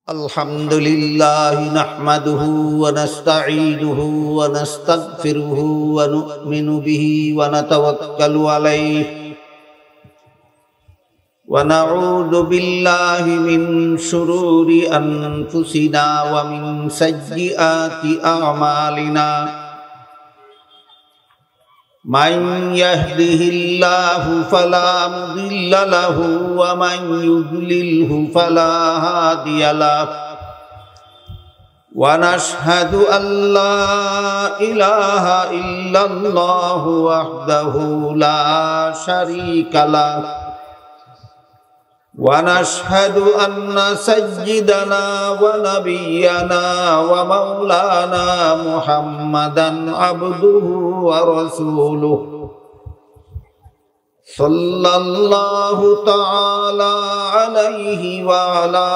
الحمد لله نحمده ونستعينه ونستغفره ونؤمن به ونتوكل عليه ونعوذ بالله من شرور أنفسنا ومن سيئات أعمالنا من يهده الله فلا مضل له ومن يضلله فلا هادي له ونشهد أن لا إله إلا الله وحده لا شريك له ونشهد أن سيدنا ونبينا ومولانا محمدا عبده ورسوله صلى الله تعالى عليه وعلى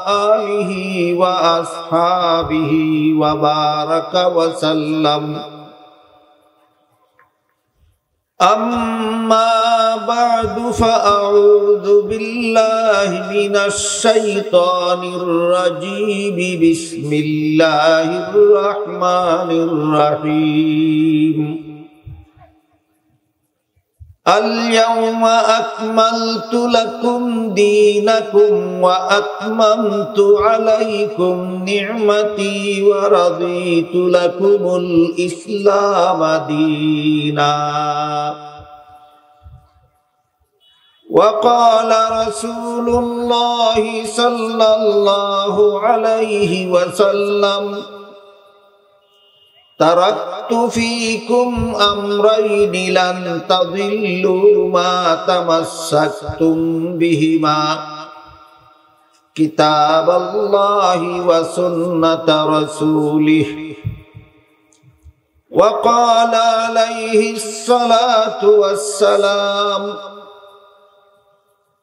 آله وأصحابه وبارك وسلم أما بعد فأعوذ بالله من الشيطان الرجيم بسم الله الرحمن الرحيم اليوم أكملت لكم دينكم وأتممت عليكم نعمتي ورضيت لكم الإسلام دينا وقال رسول الله صلى الله عليه وسلم تركت فيكم أمرين لن تضلوا ما تمسكتم بهما كتاب الله وسنة رسوله وقال عليه الصلاة والسلام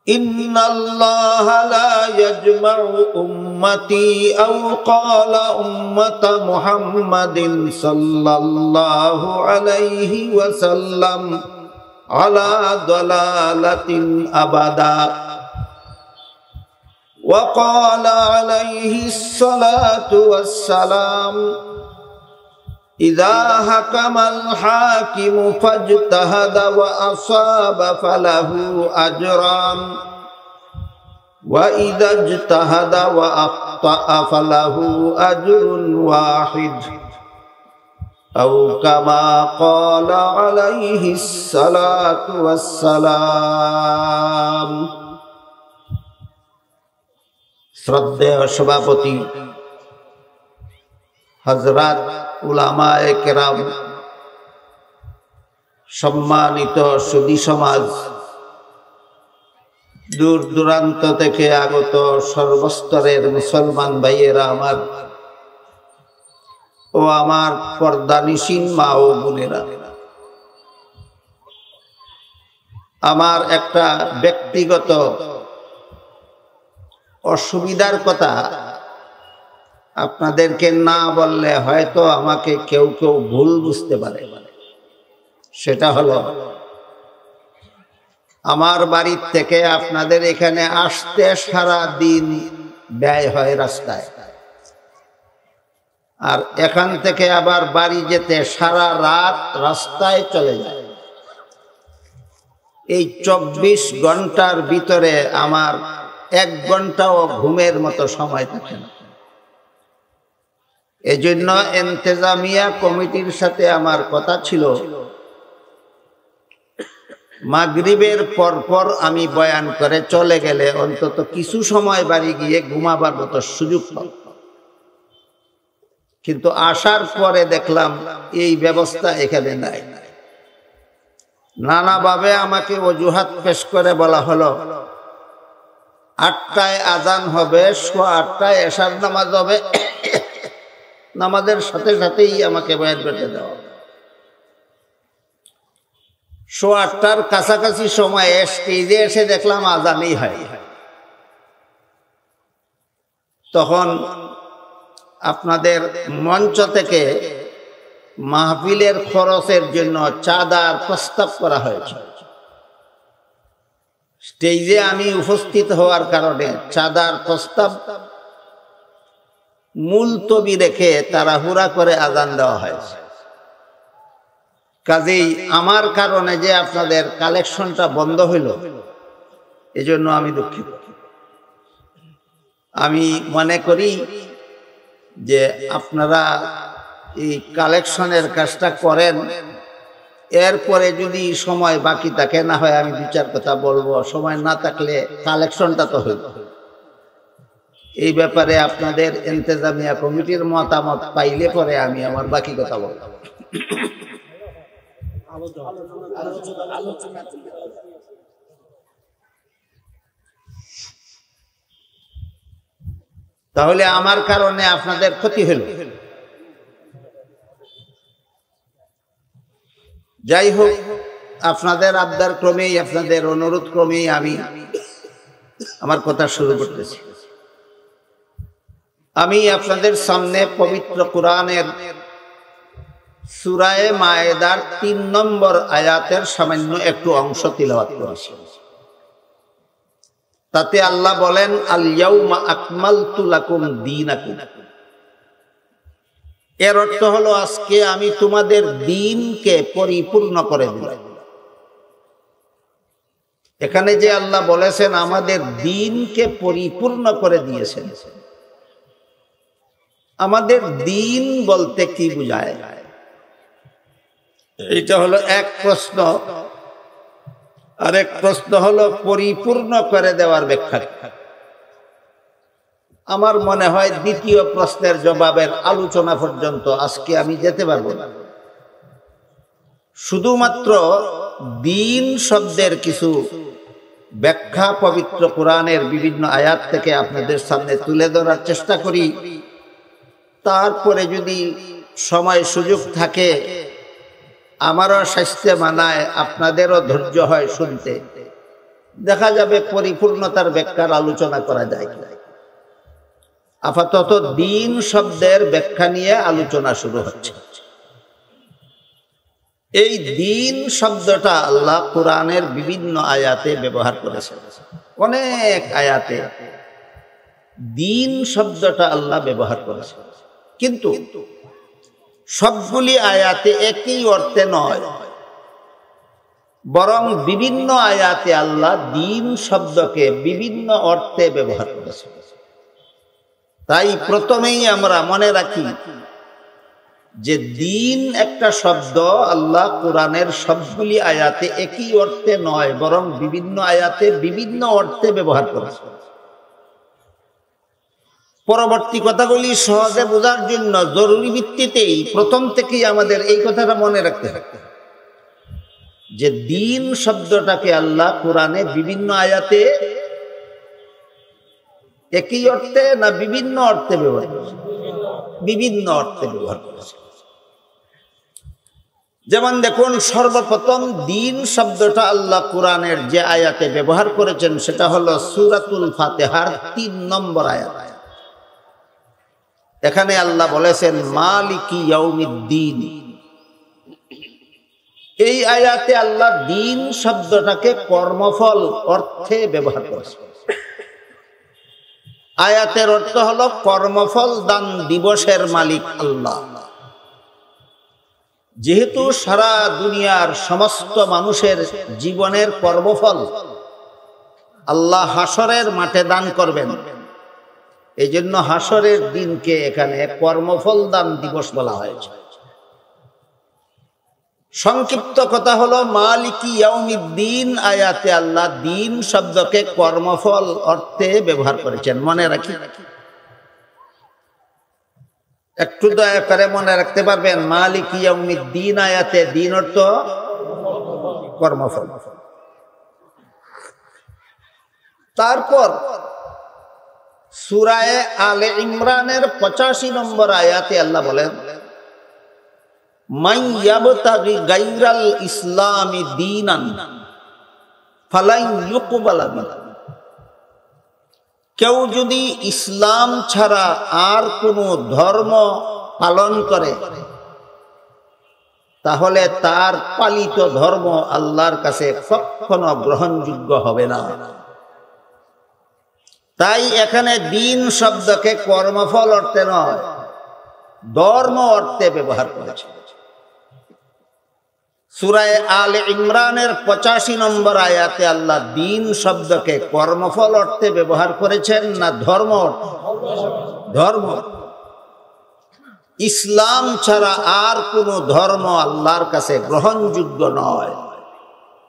إن الله لا يجمع أمتي أو قال أمة محمد صلى الله عليه وسلم على ضلالة أبدا وقال عليه الصلاة والسلام إذا حكم الحاكم فاجتهد وأصاب فله أجران وإذا اجتهد وأخطأ فله أجر واحد أو كما قال عليه الصلاة والسلام শ্রদ্ধেয় সভাপতি হযরত উলামায়ে কেরাম, সম্মানিত সুধী সমাজ, দূর দূরান্ত থেকে আগত সর্বস্তরের মুসলমান ভাইয়েরা আমার ও আমার পর্দানিশীন মা ও বোনেরা, আমার একটা ব্যক্তিগত অসুবিধার কথা আপনাদেরকে না বললে হয়তো আমাকে কেউ কেউ ভুল বুঝতে পারে। সেটা হলো, আমার বাড়ির থেকে আপনাদের এখানে আসতে সারা দিন ব্যয় হয় রাস্তায়, আর এখান থেকে আবার বাড়ি যেতে সারা রাত রাস্তায় চলে যায়। এই 24 ঘন্টার ভিতরে আমার 1 ঘন্টাও ঘুমের মতো সময় থাকে না। এজন্য ইন্তেজামিয়া কমিটির সাথে আমার কথা ছিল, মাগরিবের পরপর আমি বয়ান করে চলে গেলে অন্তত কিছু সময় বাড়ি গিয়ে ঘুমাবার মতো সুযোগ পাব। কিন্তু আসার পরে দেখলাম এই ব্যবস্থা এখানে নাই। নানাভাবে আমাকে অজুহাত পেশ করে বলা হলো 8টায় আজান হবে, 8:15 এশার নামাজ হবে, নামাজের সাথে সাথেই আমাকে বয়ান করতে দেওয়া। 8:15 কাছাকাছি সময়ে স্টেজে এসে দেখলাম আজানই হয়। তখন আপনাদের মঞ্চ থেকে মাহফিলের খরচের জন্য চাঁদার প্রস্তাব করা হয়েছে। স্টেজে আমি উপস্থিত হওয়ার কারণে চাঁদার প্রস্তাব মুলতবি রেখে তাড়াহুড়া করে আজান দেওয়া হয়েছে। কাজেই আমার কারণে যে আপনাদের কালেকশনটা বন্ধ হইল, এজন্য আমি দুঃখিত। আমি মনে করি যে আপনারা এই কালেকশনের কাজটা করেন, এরপরে যদি সময় বাকি থাকে, না হয় আমি 2-4 কথা বলবো, সময় না থাকলে কালেকশনটা তো হইল। এই ব্যাপারে আপনাদের ইন্তেজামিয়া কমিটির মতামত পাইলে পরে আমি আমার বাকি কথা বলবো। তাহলে আমার কারণে আপনাদের ক্ষতি হলো। যাই হোক, আপনাদের আবদার ক্রমেই, আপনাদের অনুরোধ ক্রমেই আমি আমার কথা শুরু করতেছি। আমি আপনাদের সামনে পবিত্র কোরআনের সূরা মায়েদার 3 নম্বর আয়াতের সামান্য একটু অংশ তিলাওয়াত করেছি। তাতে আল্লাহ বলেন, আল ইয়াউমা আকমালতু লাকুম দীনাকুম। এর অর্থ হলো, আজকে আমি তোমাদের দ্বীনকে পরিপূর্ণ করে দিলাম। এখানে যে আল্লাহ বলেছেন আমাদের দ্বীনকে পরিপূর্ণ করে দিয়েছেন, আমাদের দ্বীন বলতে কি বোঝায়? এটা হলো এক প্রশ্ন। আরেক প্রশ্ন হলো পরিপূর্ণ করে দেওয়ার ব্যাখ্যা। আমার মনে হয় দ্বিতীয় প্রশ্নের জবাবের আলোচনা পর্যন্ত আজকে আমি যেতে পারবো না। শুধুমাত্র দ্বীন শব্দের কিছু ব্যাখ্যা পবিত্র কোরআনের বিভিন্ন আয়াত থেকে আপনাদের সামনে তুলে ধরার চেষ্টা করি। তারপরে যদি সময় সুযোগ থাকে, আমারও স্বাস্থ্য মানায়, আপনাদেরও ধৈর্য হয় শুনতে, দেখা যাবে পরিপূর্ণতার ব্যাখ্যার আলোচনা করা যায় কিনা। আপাতত দ্বীন শব্দের ব্যাখ্যা নিয়ে আলোচনা শুরু হচ্ছে। এই দ্বীন শব্দটা আল্লাহ কোরআনের বিভিন্ন আয়াতে ব্যবহার করেছেন। অনেক আয়াতে দ্বীন শব্দটা আল্লাহ ব্যবহার করেছেন, কিন্তু সবগুলি আয়াতে একই অর্থে নয়, বরং বিভিন্ন আয়াতে আল্লাহ দ্বীন শব্দকে বিভিন্ন অর্থে ব্যবহার করেছেন। তাই প্রথমেই আমরা মনে রাখি যে দ্বীন একটা শব্দ আল্লাহ কোরআনের সবগুলি আয়াতে একই অর্থে নয়, বরং বিভিন্ন আয়াতে বিভিন্ন অর্থে ব্যবহার করেছেন। পরবর্তী কথাগুলি সহজে বোঝার জন্য জরুরি ভিত্তিতেই প্রথম থেকেই আমাদের এই কথাটা মনে রাখতে হবে যে দ্বীন শব্দটাকে আল্লাহ কোরআনে বিভিন্ন আয়াতে একই অর্থে না বিভিন্ন অর্থে ব্যবহার করেছে? বিভিন্ন অর্থে ব্যবহার করেছে। যেমন দেখুন, সর্বপ্রথম দ্বীন শব্দটা আল্লাহ কোরআনের যে আয়াতে ব্যবহার করেছেন সেটা হলো সূরাতুল ফাতিহার 3 নম্বর আয়াত। এখানে আল্লাহ বলেছেন মালিকি ইয়াউমিদ্দিন। এই আয়াতে আল্লাহ দ্বীন শব্দটাকে কর্মফল অর্থে ব্যবহার করেছেন। আয়াতের অর্থ হলো কর্মফল দান দিবসের মালিক আল্লাহ। যেহেতু সারা দুনিয়ার সমস্ত মানুষের জীবনের কর্মফল আল্লাহ হাসরের মাঠে দান করবেন, এই জন্য হাসরের দিনকে এখানে কর্মফল দান দিবস বলা হয়েছে। সংক্ষিপ্ত কথা হলো মালিকি ইয়াউমিদ্দিন আয়াতে আল্লাহ দ্বীন শব্দকে কর্মফল অর্থে ব্যবহার করেছেন। মনে রাখি, একটু দয়া করে মনে রাখতে পারবেন, মালিকি ইয়াউমিদ্দিন আয়াতে দ্বীন অর্থ কর্মফল। তারপর সূরা আলে ইমরানের 85 নম্বর আয়াতে আল্লাহ বলেন মান ইয়াবতাগি গায়রাল ইসলামি দীনান ফালান ইউকবালা মিনহু। কেউ যদি ইসলাম ছাড়া আর কোনো ধর্ম পালন করে তাহলে তার পালিত ধর্ম আল্লাহর কাছে কখনো গ্রহণযোগ্য হবে না। তাই এখানে দিন শব্দকে কর্মফল অর্থে নয়, ধর্ম অর্থে ব্যবহার করেছে। সূরা আলে ইমরানের 85 নম্বর আয়াতে আল্লাহ দিন শব্দকে কর্মফল অর্থে ব্যবহার করেছেন না ধর্ম? ধর্ম। ইসলাম ছাড়া আর কোন ধর্ম আল্লাহর কাছে গ্রহণযোগ্য নয়,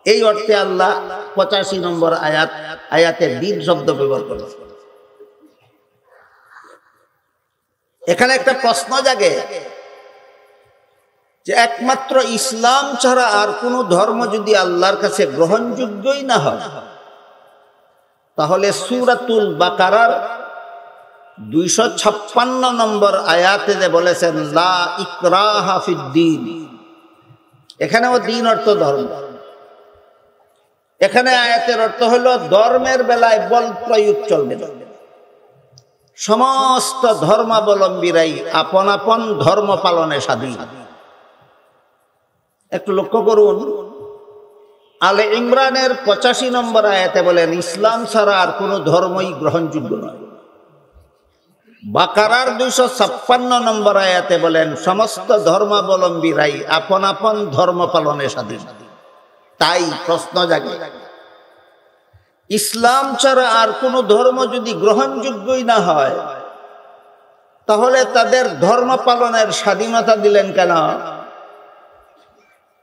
এই অর্থে আল্লাহ 85 নম্বর আয়াতে দিন শব্দ ব্যবহার করেছেন। এখানে একটা প্রশ্ন জাগে যে একমাত্র ইসলাম ছাড়া আর কোন ধর্ম যদি আল্লাহর কাছে গ্রহণযোগ্যই না হয়, তাহলে সূরাতুল বাকারার 256 নম্বর আয়াতে যে বলেছেন লা ইকরাহা ফিদ্দীন, এখানেও দিন অর্থ ধর্ম। এখানে আয়াতের অর্থ হলো ধর্মের বেলায় বল প্রয়োগ চলবে না, সমস্ত ধর্মাবলম্বীরাই আপন আপন ধর্ম পালনে স্বাধীন। একটু লক্ষ্য করুন, আলে ইমরানের 85 নম্বর আয়াতে বলেন ইসলাম ছাড়া আর কোনো ধর্মই গ্রহণযোগ্য নয়। বাকারার 256 নম্বর আয়াতে বলেন সমস্ত ধর্মাবলম্বীরাই আপন আপন ধর্ম পালনে স্বাধীন। তাই প্রশ্ন জাগে, ইসলাম ছাড়া আর কোনো ধর্ম যদি গ্রহণযোগ্যই না হয়, তাহলে তাদের ধর্ম পালনের স্বাধীনতা দিলেন কেন?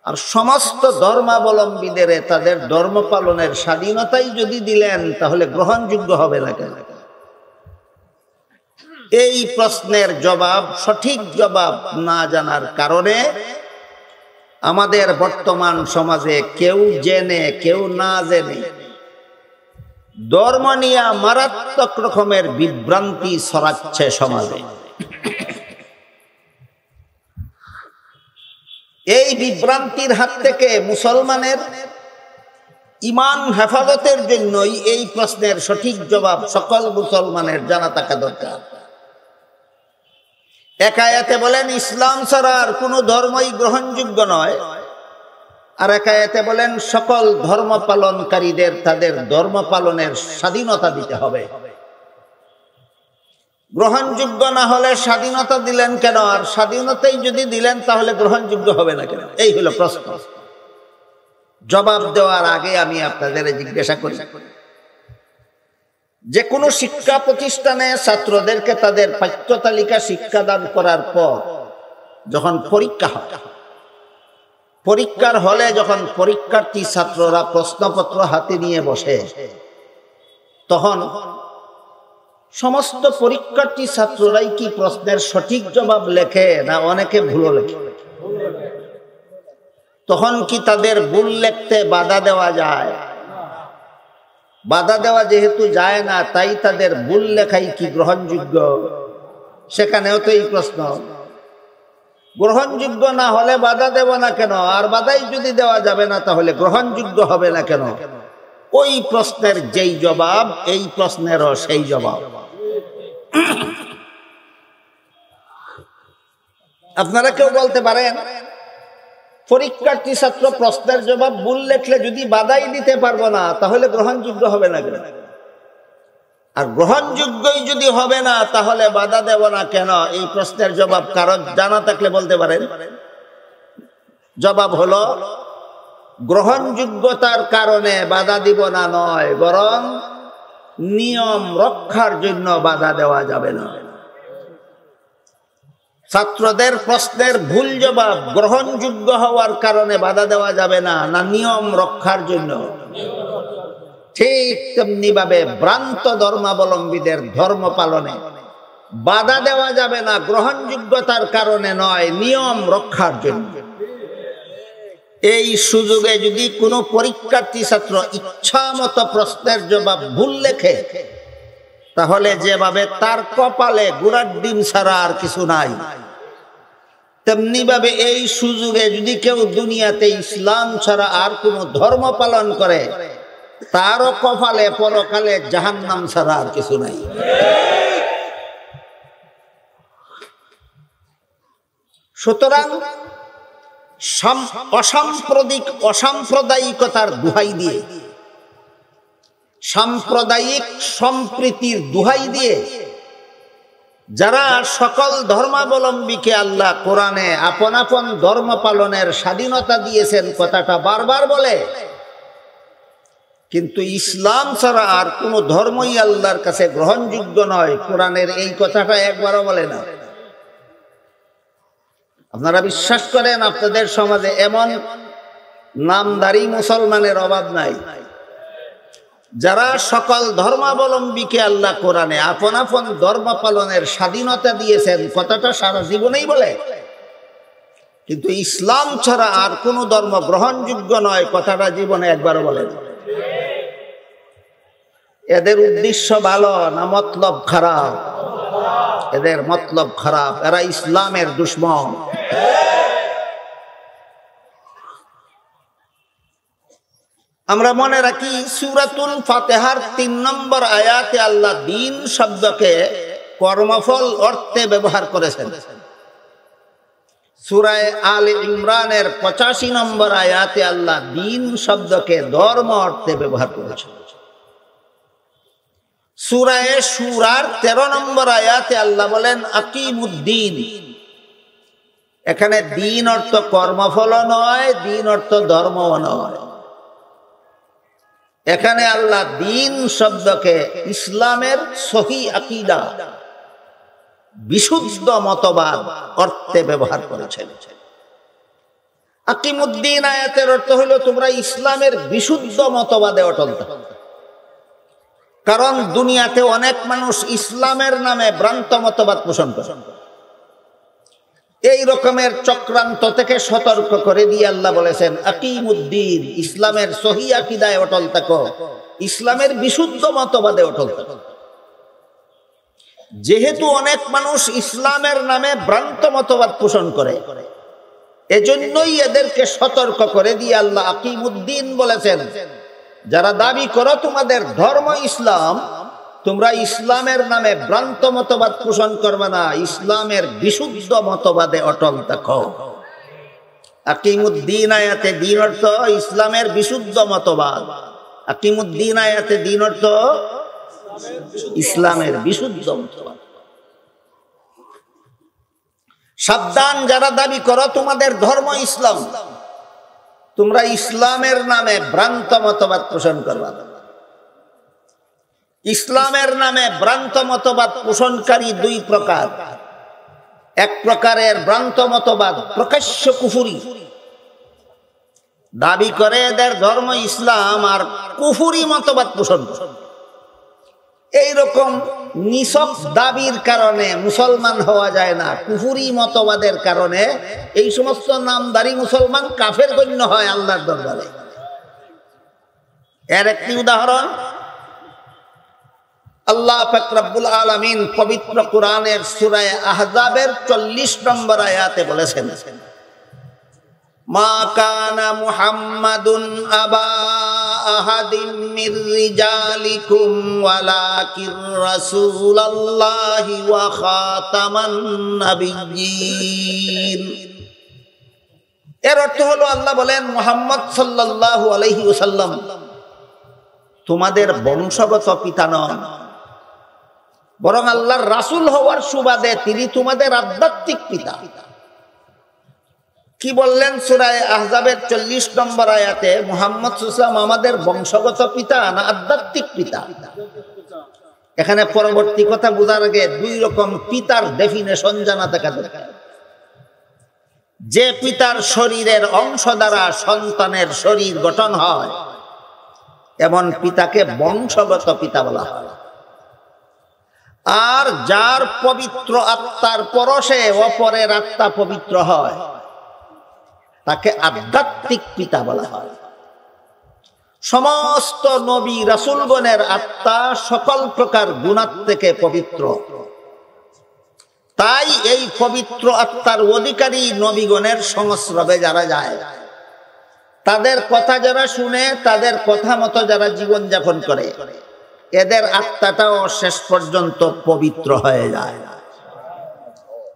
আর সমস্ত ধর্মাবলম্বীদের তাদের ধর্ম পালনের স্বাধীনতাই যদি দিলেন, তাহলে গ্রহণযোগ্য হবে না কেন? এই প্রশ্নের জবাব, সঠিক জবাব না জানার কারণে আমাদের বর্তমান সমাজে কেউ জেনে কেউ না জেনে ধর্ম নিয়ে মারাত্মক রকমের বিভ্রান্তি ছড়াচ্ছে সমাজে। এই বিভ্রান্তির হাত থেকে মুসলমানের ঈমান হেফাজতের জন্যই এই প্রশ্নের সঠিক জবাব সকল মুসলমানের জানা থাকা দরকার। এক আয়াতে বলেন ইসলাম ছাড়া আর কোনো ধর্মই গ্রহণযোগ্য নয়, আর এক আয়াতে বলেন সকল ধর্ম পালনকারীদের তাদের ধর্ম পালনের স্বাধীনতা দিতে হবে। গ্রহণযোগ্য না হলে স্বাধীনতা দিলেন কেন? আর স্বাধীনতাই যদি দিলেন তাহলে গ্রহণযোগ্য হবে না কেন? এই হলো প্রশ্ন। জবাব দেওয়ার আগে আমি আপনাদের জিজ্ঞাসা করি, যে কোনো শিক্ষা প্রতিষ্ঠানে ছাত্রদেরকে তাদের পাঠ্য তালিকা শিক্ষাদান করার পর যখন পরীক্ষা হয়, পরীক্ষার হলে যখন পরীক্ষার্থী ছাত্ররা প্রশ্নপত্র হাতে নিয়ে বসে, তখন সমস্ত পরীক্ষার্থী ছাত্ররাই কি প্রশ্নের সঠিক জবাব লেখে না অনেকে ভুল লেখে? তখন কি তাদের ভুল লিখতে বাধা দেওয়া যায়? বাধা দেওয়া যেহেতু যায় না, তাই তাদের ভুল লেখাই কি গ্রহণযোগ্য? সেখানেও তো এই প্রশ্ন। গ্রহণযোগ্য না হলে বাধা দেব না কেন? আর বাধাই যদি দেওয়া যাবে না, তাহলে গ্রহণযোগ্য হবে না কেন? ওই প্রশ্নের যেই জবাব, এই প্রশ্নেরও সেই জবাব। আপনারা কেউ বলতে পারেন পরীক্ষার্থী ছাত্র প্রশ্নের জবাব ভুল লেখলে যদি বাধাই দিতে পারবো না, তাহলে গ্রহণযোগ্য হবে না কেন? আর গ্রহণযোগ্যই যদি হবে না, তাহলে বাধা দেব না কেন? এই প্রশ্নের জবাব কারো জানা থাকলে বলতে পারেন। জবাব হলো, গ্রহণযোগ্যতার কারণে বাধা দিব না নয়, বরং নিয়ম রক্ষার জন্য বাধা দেওয়া যাবে না। ছাত্রদের প্রশ্নের ভুল জবাব গ্রহণযোগ্য হওয়ার কারণে বাধা দেওয়া যাবে না, না নিয়ম রক্ষার জন্য? ঠিক তেমনি ভাবে ভ্রান্ত ধর্মাবলম্বীদের ধর্ম পালনে বাধা দেওয়া যাবে না গ্রহণযোগ্যতার কারণে নয়, নিয়ম রক্ষার জন্য। এই সুযোগে যদি কোনো পরীক্ষার্থী ছাত্র ইচ্ছা মতো প্রশ্নের জবাব ভুল লেখে, তাহলে যেভাবে তার কপালে গুড়ার ডিম ছাড়া আর কিছু নাই, তেমনি ভাবে এই সুযোগে যদি কেউ দুনিয়াতে ইসলাম ছাড়া আর কোনো ধর্ম পালন করে, তারও কপালে পরকালে জাহান্নাম ছাড়া আর কিছু নাই। সুতরাং অসাম্প্রদায়িকতার দোহাই দিয়ে সাম্প্রদায়িক সম্প্রীতির দোহাই দিয়ে যারা সকল ধর্মাবলম্বীকে আল্লাহ কোরআনে আপন আপন ধর্ম পালনের স্বাধীনতা দিয়েছেন কথাটা বারবার বলে, কিন্তু ইসলাম ছাড়া আর কোনো ধর্মই আল্লাহর কাছে গ্রহণযোগ্য নয়, কোরআনের এই কথাটা একবারও বলে না। আপনারা বিশ্বাস করেন আপনাদের সমাজে এমন নামধারী মুসলমানের অভাব নাই যারা সকল ধর্মাবলম্বীকে আল্লাহ কোরআনে আপন আপন ধর্ম পালনের স্বাধীনতা দিয়েছেন কথাটা সারা জীবনেই বলে, কিন্তু ইসলাম ছাড়া আর কোনো ধর্ম গ্রহণযোগ্য নয় কথাটা জীবনে একবারও বলে না। এদের উদ্দেশ্য ভালো না মতলব খারাপ? এদের মতলব খারাপ, এরা ইসলামের দুশমন। আমরা মনে রাখি সূরাতুল ফাতিহার ৩ নম্বর আয়াতে আল্লাহ দ্বীন শব্দকে কর্মফল অর্থে ব্যবহার করেছেন। সূরা আলে ইমরানের ৮৫ নম্বর আয়াতে আল্লাহ দ্বীন শব্দকে ধর্ম অর্থে ব্যবহার করেছেন। সূরা শূরার ১৩ নম্বর আয়াতে আল্লাহ বলেন আকিমুদ্দিন। এখানে দ্বীন অর্থ কর্মফল নয়, দ্বীন অর্থ ধর্মও নয়। এখানে আল্লাহ দ্বীন শব্দকে ইসলামের সহি আকীদা, বিশুদ্ধ মতবাদ অর্থে ব্যবহার করেছেন। আকিমুদ্দিন আয়াতের অর্থ হলো তোমরা ইসলামের বিশুদ্ধ মতবাদে অটল থাকো। কারণ দুনিয়াতে অনেক মানুষ ইসলামের নামে ভ্রান্ত মতবাদ পোষণ করে। এই রকমের চক্রান্ত থেকে সতর্ক করে দিয়ে আল্লাহ বলেছেন আকিমুদ্দিন, ইসলামের সহি আকীদায় অটল থাকো, ইসলামের বিশুদ্ধ মতবাদে অটল থাকো। যেহেতু অনেক মানুষ ইসলামের নামে ভ্রান্ত মতবাদ পোষণ করে, এজন্যই এদেরকে সতর্ক করে দিয়ে আল্লাহ আকিমুদ্দিন বলেছেন, যারা দাবি করো তোমাদের ধর্ম ইসলাম, তোমরা ইসলামের নামে ভ্রান্ত মতবাদ পোষণ করবে না, ইসলামের বিশুদ্ধ মতবাদে অটল থাকো। আকিমুদ্দিন আয়াতে দ্বীন অর্থ ইসলামের বিশুদ্ধ মতবাদ, আকিমুদ্দিন আয়াতে দ্বীন অর্থ ইসলামের বিশুদ্ধ মতবাদ। সাবধান যারা দাবি করো তোমাদের ধর্ম ইসলাম, তোমরা ইসলামের নামে ভ্রান্ত মতবাদ পোষণ করবে না। ইসলামের নামে ভ্রান্ত মতবাদ পোষণকারী দুই প্রকার। এক প্রকারের ভ্রান্ত মতবাদ প্রকাশ্য কুফরি, দাবি করে এদের ধর্ম ইসলাম আর কুফরি মতবাদ পোষণ করে। এইরকম নিছক দাবির কারণে মুসলমান হওয়া যায় না, কুফরি মতবাদের কারণে এই সমস্ত নামধারী মুসলমান কাফের গণ্য হয় আল্লাহর দরবারে। এর একটি উদাহরণ আল্লাহ পাক রব্বুল আলামিন পবিত্র কোরআনের সূরা আহজাবের ৪০ নম্বর আয়াতে বলেছেন, মা কানা মুহাম্মাদুন আবা আহাদিন মির রিজালিকুম ওয়ালাকির রাসূলুল্লাহি ওয়া খাতামান নাবিয়্যিন। এর অর্থ হলো আল্লাহ বলেন মুহাম্মদ সাল্লাল্লাহু আলাইহি ওয়াসাল্লাম তোমাদের বংশগত পিতা নন, বরং আল্লাহর রাসূল হওয়ার সুবাদে তিনি তোমাদের আধ্যাত্মিক পিতা। কি বললেন সূরা আহজাবের ৪০ নম্বর আয়াতে? মুহাম্মদ সাল্লাল্লাহু আলাইহি ওয়াসাল্লাম আমাদের বংশগত পিতা না আধ্যাত্মিক পিতা? এখানে পরবর্তী কথা বোঝার আগে দুই রকম পিতার ডেফিনেশন জানা থাকা দরকার। যে পিতার শরীরের অংশ দ্বারা সন্তানের শরীর গঠন হয়, এমন পিতাকে বংশগত পিতা বলা হয়। আর যার পবিত্র আত্মার পরশে অপরের আত্মা পবিত্র হয়, তাকে আধ্যাত্মিক পিতা বলা হয়। সমস্ত নবী রাসূলগণের আত্মা সকল প্রকার গুনাহ থেকে পবিত্র, তাই এই পবিত্র আত্মার অধিকারী নবীগণের সংস্রবে যারা যায়, তাদের কথা যারা শুনে, তাদের কথা মতো যারা জীবন যাপন করে, এদের আত্মাটাও শেষ পর্যন্ত পবিত্র হয়ে যায়।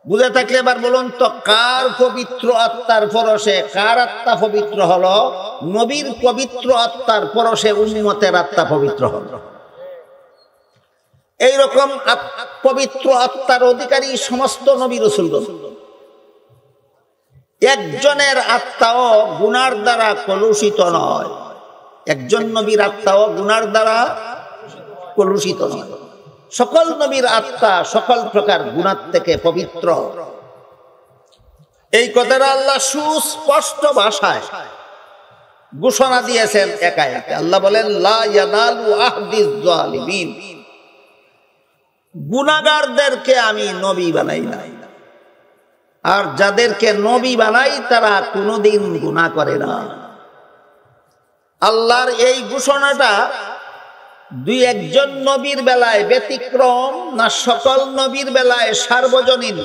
বুঝে থাকলে এবার বলুন তো, কার পবিত্র আত্মার পরশে কার আত্মা পবিত্র হলো? নবীর পবিত্র আত্মার পরশে উম্মতের আত্মা পবিত্র হবে। এইরকম পবিত্র আত্মার অধিকারী সমস্ত নবী রাসূলগণ। একজনের আত্মাও গুনার দ্বারা কলুষিত নয়, একজন নবীর আত্মাও গুনার দ্বারা কলুষিত নয়। সকল নবীর আত্মা সকল প্রকার গুনাহ থেকে পবিত্র। এই কথাটা আল্লাহ সুস্পষ্ট ভাষায় ঘোষণা দিয়েছেন এক আয়াতে। আল্লাহ বলেন, লা ইয়ানালু আহদিজ জালিমিন, গুনাহগারদেরকে আমি নবী বানাই নাই, আর যাদেরকে নবী বানাই তারা কোনোদিন গুনাহ করে না। আল্লাহর এই ঘোষণাটা দুই একজন নবীর বেলায় ব্যতিক্রম না সকল নবীর বেলায় সার্বজনীন?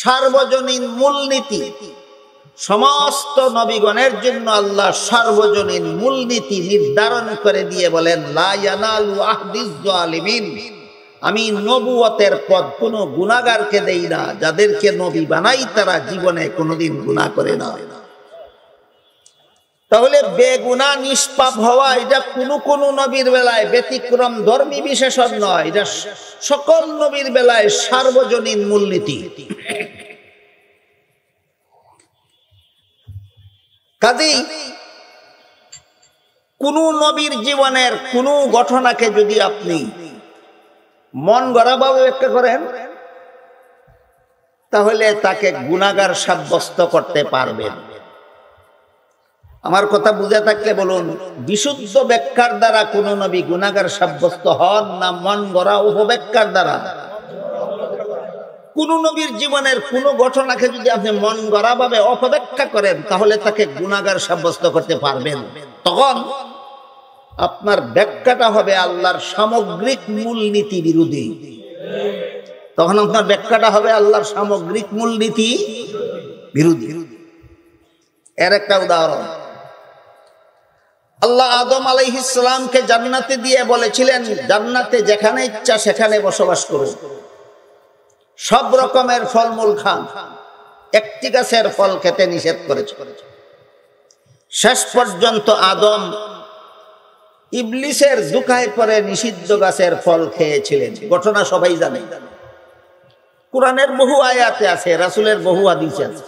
সার্বজনীন মূলনীতি। সমস্ত নবীগণের জন্য আল্লাহ সার্বজনীন মূলনীতি নির্ধারণ করে দিয়ে বলেন, লা ইয়ানালু আহদিজ জালিমিন, আমি নবুয়তের পদ কোনো গুনাহগারকে দেই না, যাদেরকে নবী বানাই তারা জীবনে কোনোদিন গুনাহ করে না। তাহলে বেগুনাহ নিষ্পাপ হওয়া এটা কোনো নবীর বেলায় ব্যতিক্রম ধর্মী বিশেষণ নয়, এটা সকল নবীর বেলায় সার্বজনীন মূলনীতি। কাজেই কোন নবীর জীবনের কোন ঘটনাকে যদি আপনি মন গড়াভাবে ব্যাখ্যা করেন তাহলে তাকে গুনাহগার সাব্যস্ত করতে পারবেন। আমার কথা বুঝে থাকলে বলুন, বিশুদ্ধ ব্যাখ্যার দ্বারা কোন নবী গুনাহগার সাব্যস্ত হন না মন গড়া উপব্যাখ্যার দ্বারা? কোন নবীর জীবনের কোন ঘটনাকে যদি আপনি মন গড়া ভাবে অপব্যাখ্যা করেন তাহলে তাকে গুনাহগার সাব্যস্ত করতে পারবেন। তখন আপনার ব্যাখ্যাটা হবে আল্লাহর সামগ্রিক মূলনীতি বিরোধী। তখন আপনার ব্যাখ্যাটা হবে আল্লাহর সামগ্রিক মূলনীতি বিরোধী। এর একটা উদাহরণ, আল্লাহ আদম আলাইহিস সালামকে জান্নাতে দিয়ে বলেছিলেন, জান্নাতে যেখানে ইচ্ছা সেখানে বসবাস করো, সব রকমের ফলমূল খান, একটি গাছের ফল খেতে নিষেধ করেছে। শেষ পর্যন্ত আদম ইবলিসের দুকায় পরে নিষিদ্ধ গাছের ফল খেয়েছিলেন। ঘটনা সবাই জানে, কোরআনের বহু আয়াতে আছে, রাসূলের বহু হাদিসে আছে।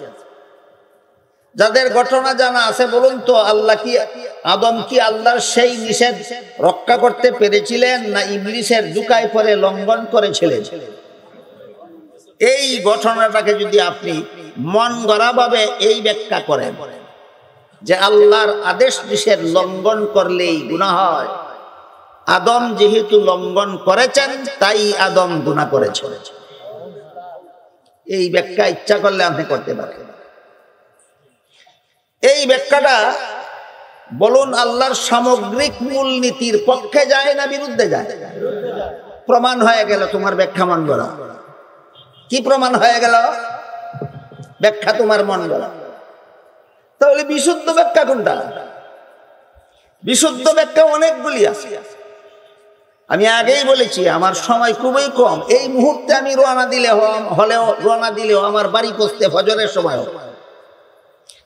যাদের ঘটনা জানা আছে বলুন তো, আদম কি আল্লাহর সেই নিষেধ রক্ষা করতে পেরেছিলেন না ইবলিসের দুকায় পরে লঙ্ঘন করেছিলেন? এই ঘটনাটাকে যদি আপনি মন গড়া ভাবে এই ব্যাখ্যা করেন যে আল্লাহর আদেশ নিষেধ লঙ্ঘন করলেই গুনাহ হয়, আদম যেহেতু লঙ্ঘন করেছেন তাই আদম গুনাহ করেছেন, এই ব্যাখ্যা ইচ্ছা করলে আপনি করতে পারেন। এই ব্যাখ্যাটা বলুন আল্লাহর সামগ্রিক মূলনীতির পক্ষে যায় না বিরুদ্ধে যায়? প্রমাণ হয়ে গেল তোমার ব্যাখ্যা মন গড়া। কি প্রমাণ হয়ে গেল? ব্যাখ্যা তোমার মন গড়া। তাহলে বিশুদ্ধ ব্যাখ্যা কোনটা? বিশুদ্ধ ব্যাখ্যা অনেকগুলি আছে। আমি আগেই বলেছি আমার সময় খুবই কম। এই মুহূর্তে আমি রওনা দিলেও আমার বাড়ি পৌঁছতে ফজরের সময় হবে।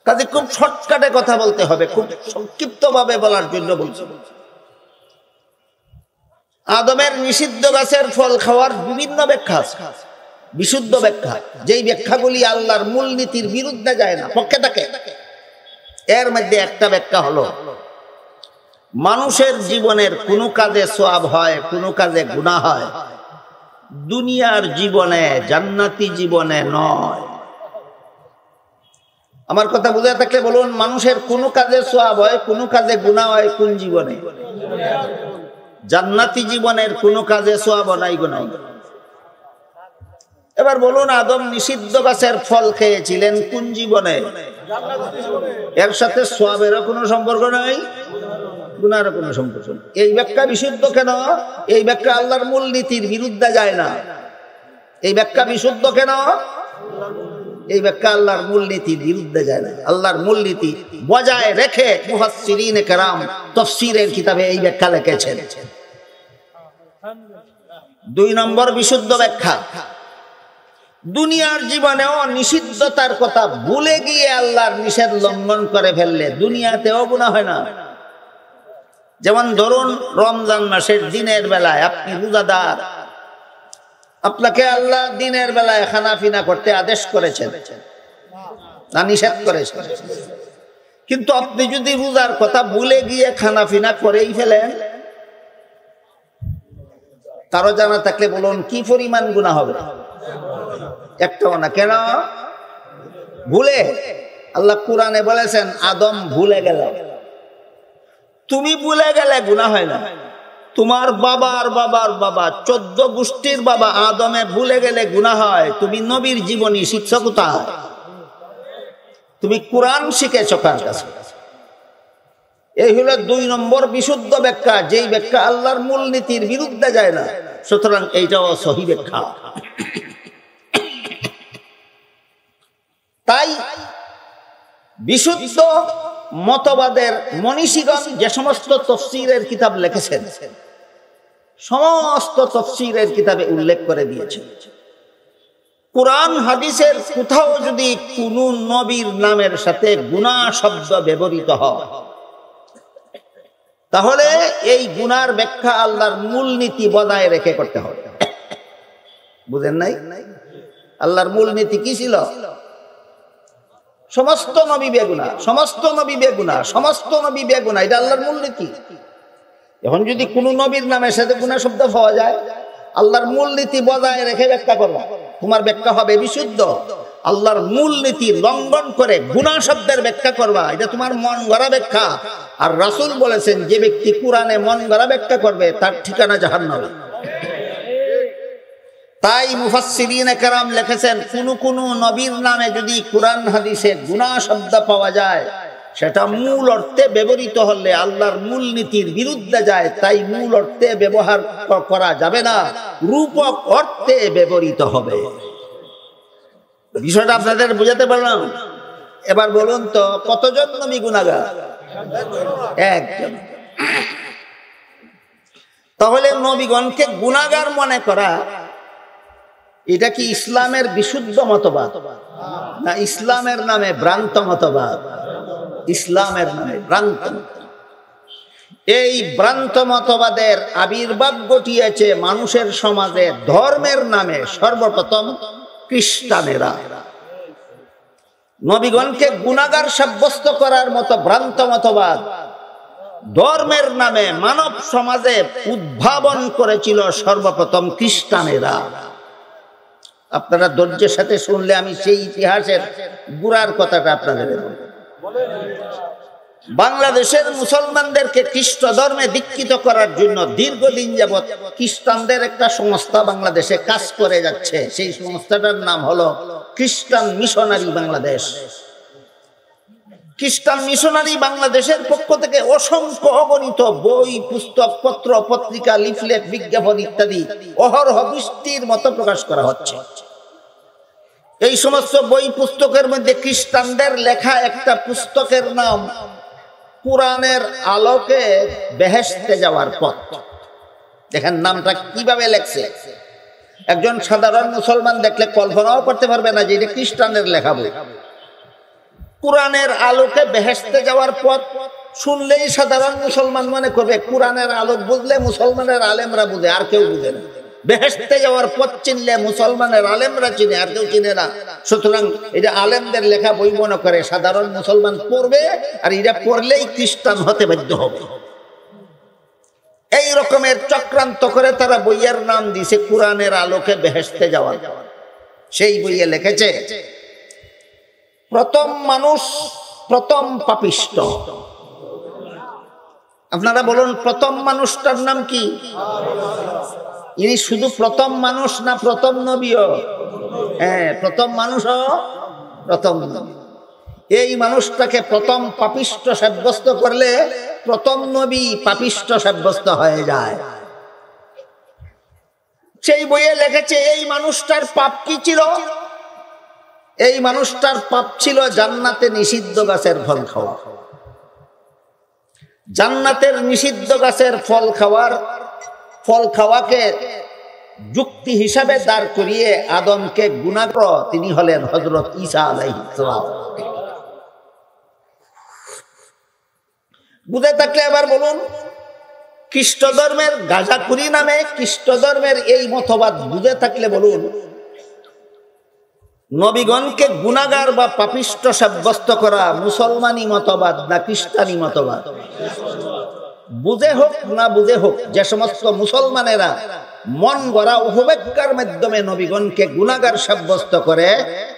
কাজে খুব শর্টকাটে কথা বলতে হবে, খুব সংক্ষিপ্ত ভাবে বলার জন্য বলছি। আদমের নিষিদ্ধ গাছের ফল খাওয়ার বিভিন্ন ব্যাখ্যা আছে, বিশুদ্ধ ব্যাখ্যা, যেই ব্যাখ্যাগুলি আল্লাহর মূলনীতির বিরুদ্ধে যায় না, পক্ষে থাকে। এর মধ্যে একটা ব্যাখ্যা হলো, মানুষের জীবনের কোনো কাজে সওয়াব হয়, কোনো কাজে গুনাহ হয়, দুনিয়ার জীবনে, জান্নাতি জীবনে নয়। আমার কথা বুঝে থাকলে বলুন, মানুষের কোনো কাজে সওয়াব হয়, কোনো কাজে গুনাহ হয় কোন জীবনে? জান্নাতি জীবনের কোনো কাজে সওয়াব নাই, গুনাহ। এবার বলুন, আদম নিষিদ্ধ গাছের ফল খেয়েছিলেন কোন জীবনে? এর সাথে সওয়াবেরও কোনো সম্পর্ক নাই, গুনাহেরও কোনো সম্পর্ক নেই। এই ব্যাখ্যা বিশুদ্ধ কেন? এই ব্যাখ্যা আল্লাহর মূলনীতির বিরুদ্ধে যায় না। এই ব্যাখ্যা বিশুদ্ধ কেন? এই ব্যাখ্যা আল্লাহর মূলনীতির বিরুদ্ধে যায় না। আল্লাহর মূলনীতি বজায় রেখে মুফাসসিরিনে কেরাম তাফসীরের কিতাবে এই ব্যাখ্যা লিখেছেন। 2 নম্বর বিশুদ্ধ ব্যাখ্যা, দুনিয়ার জীবনেও নিষিদ্ধতার কথা ভুলে গিয়ে আল্লাহর নিষেধ লঙ্ঘন করে ফেললে দুনিয়াতেও গুনাহ হয় না। যেমন ধরুন রমজান মাসের দিনের বেলায় আপনি রোজাদার, আপনাকে আল্লাহ দিনের বেলায় খানাফিনা করতে আদেশ করেছেন না নিষেধ করেছেন, কিন্তু আপনি যদি রোজার কথা ভুলে গিয়ে খানাফিনা করেই ফেলেন, কারো জানা থাকলে বলুন কি পরিমাণ গুনাহ হবে? একটাও না। কেন? ভুলে। আল্লাহ কোরআনে বলেছেন আদম ভুলে গেল। তুমি ভুলে গেলে গুনাহ হয় না, তোমার বাবার বাবার বাবা 14 গোষ্ঠীর বাবা আদমে ভুলে গেলে গুনাহ হয়। তুমি নবীর জীবনী শিখছ কোথায়? তুমি কোরআন শিখেছ কার কাছে? এই হলো 2 নম্বর বিশুদ্ধ ব্যাখ্যা, যেই ব্যাখ্যা আল্লাহর মূলনীতির বিরুদ্ধে যায় না। সুতরাং এইটাও সহি ব্যাখ্যা। তাই বিশুদ্ধ মতবাদের মনীষীগণ যে সমস্ত তাফসীরের কিতাব লিখেছেন, সমস্ত তাফসীরের কিতাবে উল্লেখ করে দিয়েছেন, কোরআন হাদিসের কোথাও যদি কোনো নবীর নামের সাথে গুনাহ শব্দ ব্যবহৃত হয়, তাহলে এই গুনার ব্যাখ্যা আল্লাহর মূলনীতি বজায় রেখে করতে হবে। বুঝেন নাই? আল্লাহর মূলনীতি কি ছিল? সমস্ত নবী বেগুনাহ, সমস্ত নবী বেগুনাহ, সমস্ত নবী বেগুনাহ, এটা আল্লাহর মূলনীতি। এখন যদি কোনো নবীর নামের সাথে গুনাহ শব্দ পাওয়া যায়, আল্লাহর মূলনীতি বজায় রেখে ব্যাখ্যা করবা, তোমার ব্যাখ্যা হবে বিশুদ্ধ। আল্লাহর মূলনীতি লঙ্ঘন করে গুনাহ শব্দের ব্যাখ্যা করবা, এটা তোমার মন গড়া ব্যাখ্যা। আর রাসূল বলেছেন যে ব্যক্তি কোরআনে মন গড়া ব্যাখ্যা করবে তার ঠিকানা জাহান্নাম। তাই মুফাসসিরিনে কেরাম লিখেছেন কোন নবীর নামে যদি কোরআন হাদিসে গুনাহ শব্দ পাওয়া যায়, সেটা মূল অর্থে ব্যবহৃত হলে আল্লাহর মূলনীতির বিরুদ্ধে যায়। তাই মূল অর্থে ব্যবহার করা যাবে না, রূপক অর্থে ব্যবহৃত হবে। বিষয়টা আপনাদের বুঝাতে পারলাম? এবার বলুন তো কতজন নবী গুনাহগার? একজন। তাহলে নবীগণকে গুনাহগার মনে করা, এটা কি ইসলামের বিশুদ্ধ মতবাদ না ইসলামের নামে ভ্রান্ত মতবাদ? ইসলামের নামে ভ্রান্ত। এই ভ্রান্ত মতবাদের আবির্ভাব ঘটিয়েছে মানুষের সমাজে ধর্মের নামে সর্বপ্রথম খ্রিস্টানেরা। নবীগণকে গুনাহগার সাব্যস্ত করার মতো ভ্রান্ত মতবাদ ধর্মের নামে মানব সমাজে উদ্ভাবন করেছিল সর্বপ্রথম খ্রিস্টানেরা। আপনারা ধৈর্যের সাথে শুনলে আমি সেই ইতিহাসের গুড়ার কথাটা আপনাদের বলব। বাংলাদেশের মুসলমানদেরকে খ্রিস্ট ধর্মে দীক্ষিত করার জন্য দীর্ঘদিন যাবৎ খ্রিস্টানদের একটা সংস্থা বাংলাদেশে কাজ করে যাচ্ছে। সেই সংস্থাটার নাম হলো খ্রিস্টান মিশনারি বাংলাদেশ। খ্রিস্টান মিশনারি বাংলাদেশের পক্ষ থেকে অসংখ্য অগণিত বই, পুস্তক, পত্র, পত্রিকা, লিফলেট, বিজ্ঞাপন ইত্যাদি অহরহ বৃষ্টির মতো প্রকাশ করা হচ্ছে। এই সমস্ত বই পুস্তকের মধ্যে খ্রিস্টানদের লেখা একটা পুস্তকের নাম কোরআনের আলোকে বেহেশতে যাওয়ার পথ। দেখেন নামটা কিভাবে লেখছে। একজন সাধারণ মুসলমান দেখলে কল্পনাও করতে পারবে না যে এটা খ্রিস্টানের লেখা বই। কোরআনের আলোকে বেহেশতে যাওয়ার পথ শুনলেই সাধারণ মুসলমান মনে করবে কোরআনের আলো বুঝলে মুসলমানের আলেমরা বুঝে, আর কেউ বুঝে না। বেহেশতে যাওয়ার পথ চিনলে মুসলমানের আলেমরা চিনে, আর কেউ চিনে না। সুতরাং এটা আলেমদের লেখা বই মনে করে সাধারণ মুসলমান পড়বে, আর এটা পড়লেই খ্রিস্টান হতে বাধ্য হবে। এই রকমের চক্রান্ত করে তারা বইয়ের নাম দিয়েছে কোরআনের আলোকে বেহেশতে যাওয়ার। সেই বইয়ে লিখেছে প্রথম মানুষ প্রথম পাপিষ্ট। আপনারা বলুন প্রথম মানুষটার নাম কি? ইনি শুধু প্রথম মানুষ না প্রথম নবীও? হ্যাঁ, প্রথম মানুষও প্রথম নবী। এই মানুষটাকে প্রথম পাপিষ্ট সাব্যস্ত করলে প্রথম নবী পাপিষ্ট সাব্যস্ত হয়ে যায়। সেই বইয়ে লিখেছে এই মানুষটার পাপ কি ছিল? এই মানুষটার পাপ ছিল জান্নাতে নিষিদ্ধ গাছের ফল খাওয়া। জান্নাতের নিষিদ্ধ গাছের ফল খাওয়াকে যুক্তি হিসাবে দাঁড় করিয়ে আদমকে গুনাহগার, তিনি হলেন হযরত ঈসা আলাইহিস সালাম। বুঝে থাকলে এবার বলুন, খ্রিস্ট ধর্মের গাঁজাখুরি নামে খ্রিস্ট ধর্মের এই মতবাদ বুঝে থাকলে বলুন, নবীগণকে গুনাহগার বা পাপিষ্ট সাব্যস্ত করা মুসলমানি মতবাদ না খ্রিস্টানি মতবাদ? বুঝে হোক না বুঝে হোক, যে সমস্ত মুসলমানেরা মন গড়া অপব্যাখ্যার মাধ্যমে নবীগণকে গুনাহগার সাব্যস্ত করে,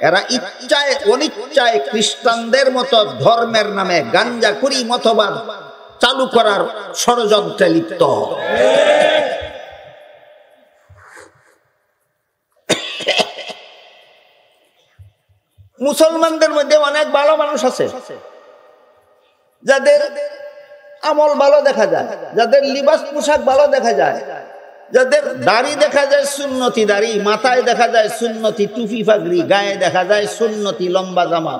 এরা ইচ্ছায় অনিচ্ছায় খ্রিস্টানদের মতো ধর্মের নামে গাঁজাখুরি মতবাদ চালু করার ষড়যন্ত্রে লিপ্ত। মুসলমানদের মধ্যে অনেক ভালো মানুষ আছে, যাদের আমল ভালো দেখা যায়, যাদের লিবাস পোশাক ভালো দেখা যায়, যাদের দাড়ি দেখা যায় সুন্নতি দাড়ি, মাথায় দেখা যায় সুন্নতি টুপি পাগড়ি, গায়ে দেখা যায় সুন্নতি লম্বা জামা,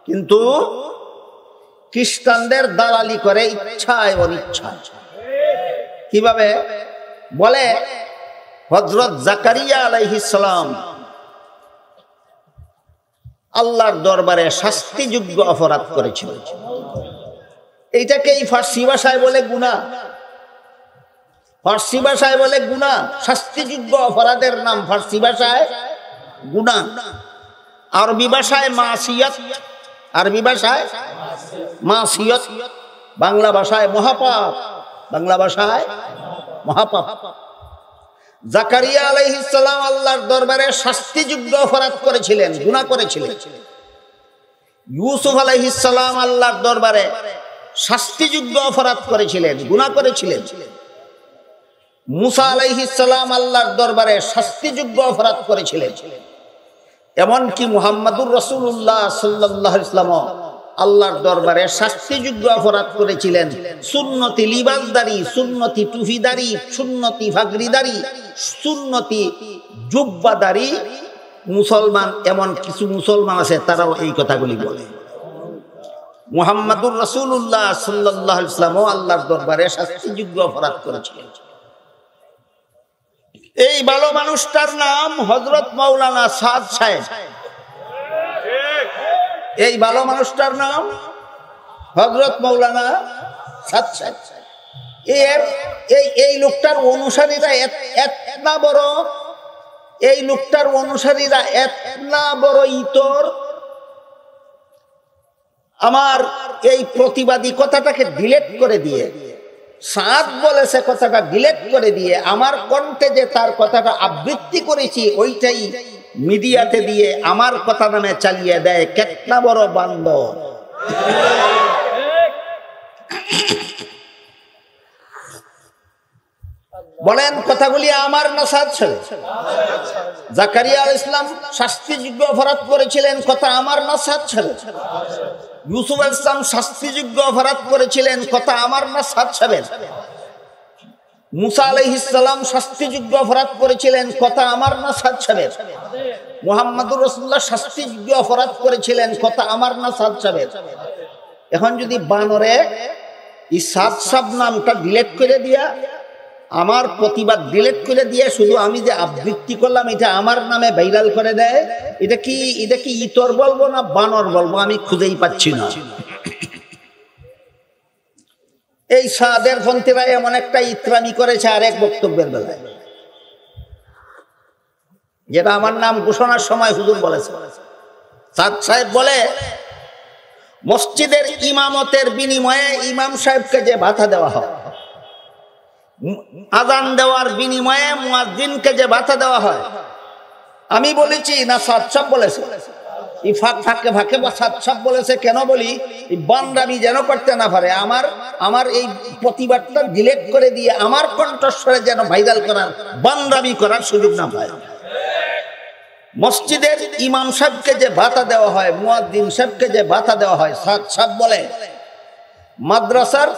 কিন্তু খ্রিস্টানদের দালালি করে ইচ্ছায় অনিচ্ছায়। কিভাবে? বলে হযরত জাকারিয়া আলাইহিস সালাম আল্লাহর দরবারে শাস্তিযোগ্য অপরাধ করেছিল। এইটাকেই ফার্সি ভাষায় বলে গুনাহ, ফার্সি ভাষায় বলে গুনাহ। শাস্তিযোগ্য অপরাধের নাম ফার্সি ভাষায় গুনাহ, আরবি ভাষায় মাসিয়াত, আরবি ভাষায় মাসিয়াত, বাংলা ভাষায় মহাপাপ, বাংলা ভাষায় মহাপাপ। জাকারিয়া আলাইহিস সালাম আল্লাহর দরবারে শাস্তিযোগ্য অপরাধ করেছিলেন, গুনাহ করেছিলেন। ইউসুফ আলাইহিস সালাম আল্লাহর দরবারে শাস্তিযোগ্য অপরাধ করেছিলেন, গুনাহ করেছিলেন। মুসা আলাইহিস সালাম আল্লাহর দরবারে শাস্তিযোগ্য অপরাধ করেছিলেন। এমনকি মুহাম্মাদুর রাসূলুল্লাহ সাল্লাল্লাহু আলাইহি ওয়াসাল্লাম আল্লাহর দরবারে শাস্তিযোগ্য অপরাধ করেছিলেন। সুন্নতি লিবাসদারি, সুন্নতি টুপিদারি, সুন্নতি পাগড়িদারি, সুন্নতি জুব্বাদারি মুসলমান, এমন কিছু মুসলমান আছে তারাও এই কথাগুলি বলে। মুহাম্মাদুর রাসূলুল্লাহ সাল্লাল্লাহু আলাইহি ওয়াসাল্লাম আল্লাহর দরবারে শাস্তিযোগ্য অপরাধ করেছিলেন। এই ভালো মানুষটার নাম হযরত মাওলানা সাদ সাহেব। এই ভালো মানুষটার নাম হযরত মাওলানা সাদ সাহেব। এই লোকটার অনুসারীরা এতনা বড়, এই লোকটার অনুসারীরা এতনা বড় ইতর, আমার এই প্রতিবাদী কথাটাকে ডিলিট করে দিয়ে, সাদ বলেছে কথাটা ডিলিট করে দিয়ে, আমার কণ্ঠে যে তার কথাটা আবৃত্তি করেছি ওইটাই মিডিয়াতে দিয়ে আমার কথা নামে চালিয়ে দেয়। কেতনা বড় বান্দর! বলেন কথাগুলি আমার না সাদ সাহেব? জাকারিয়া আলাইহিস সালাম শাস্তিযোগ্য অপরাধ করেছিলেন, কথা আমার না সাদ সাহেব? ইউসুফ আলাইহিস সালাম শাস্তিযোগ্য অপরাধ করেছিলেন, কথা আমার না সাদ সাহেব? মুসা আলাইহিস সালাম শাস্তিযোগ্য অপরাধ করেছিলেন, কথা আমার না সাদ সাহেব? মুহাম্মাদুর রাসূলুল্লাহ শাস্তিযোগ্য অপরাধ করেছিলেন, কথা আমার না সাদ সাহেব? এখন যদি বানরে এই সাদ সাহেব নামটা ডিলিট করে দিয়া, আমার প্রতিবাদ ডিলিট করে দিয়ে শুধু আমি যে আবৃত্তি করলাম এটা আমার নামে ভাইরাল করে দেয়, এটা কি ইতর বলবো না বানর বলবো আমি খুঁজেই পাচ্ছি না। এই সাদের পন্থীরা এমন একটা ইতরামি করেছে আরেক বক্তব্যের বেলায়, যেটা আমার নাম ঘোষণার সময় হুজুর বলেছে। সাদ সাহেব বলে, মসজিদের ইমামতের বিনিময়ে ইমাম সাহেবকে যে ভাতা দেওয়া হয়, আযান দেওয়ার বিনিময়ে মুয়াজ্জিনকে যে ভাতা দেওয়া হয়, আমি বলেছি না সাদ সাহেব বলেছে? এই ফাঁকে ফাঁকে সাদ সাহেব বলেছে। কেন বলি? এই বান্দামি যেন করতে না পারে, আমার এই প্রতিবাদটা ডিলিট করে দিয়ে আমার কণ্ঠস্বরে যেন ভাইরাল করার, বান্দামি করার সুযোগ না পায়। মসজিদের ইমাম সাহেবকে যে ভাতা দেওয়া হয়, মুয়াজ্জিন সাহেবকে যে ভাতা দেওয়া হয়, সাদ সাহেব বলে মাদ্রাসার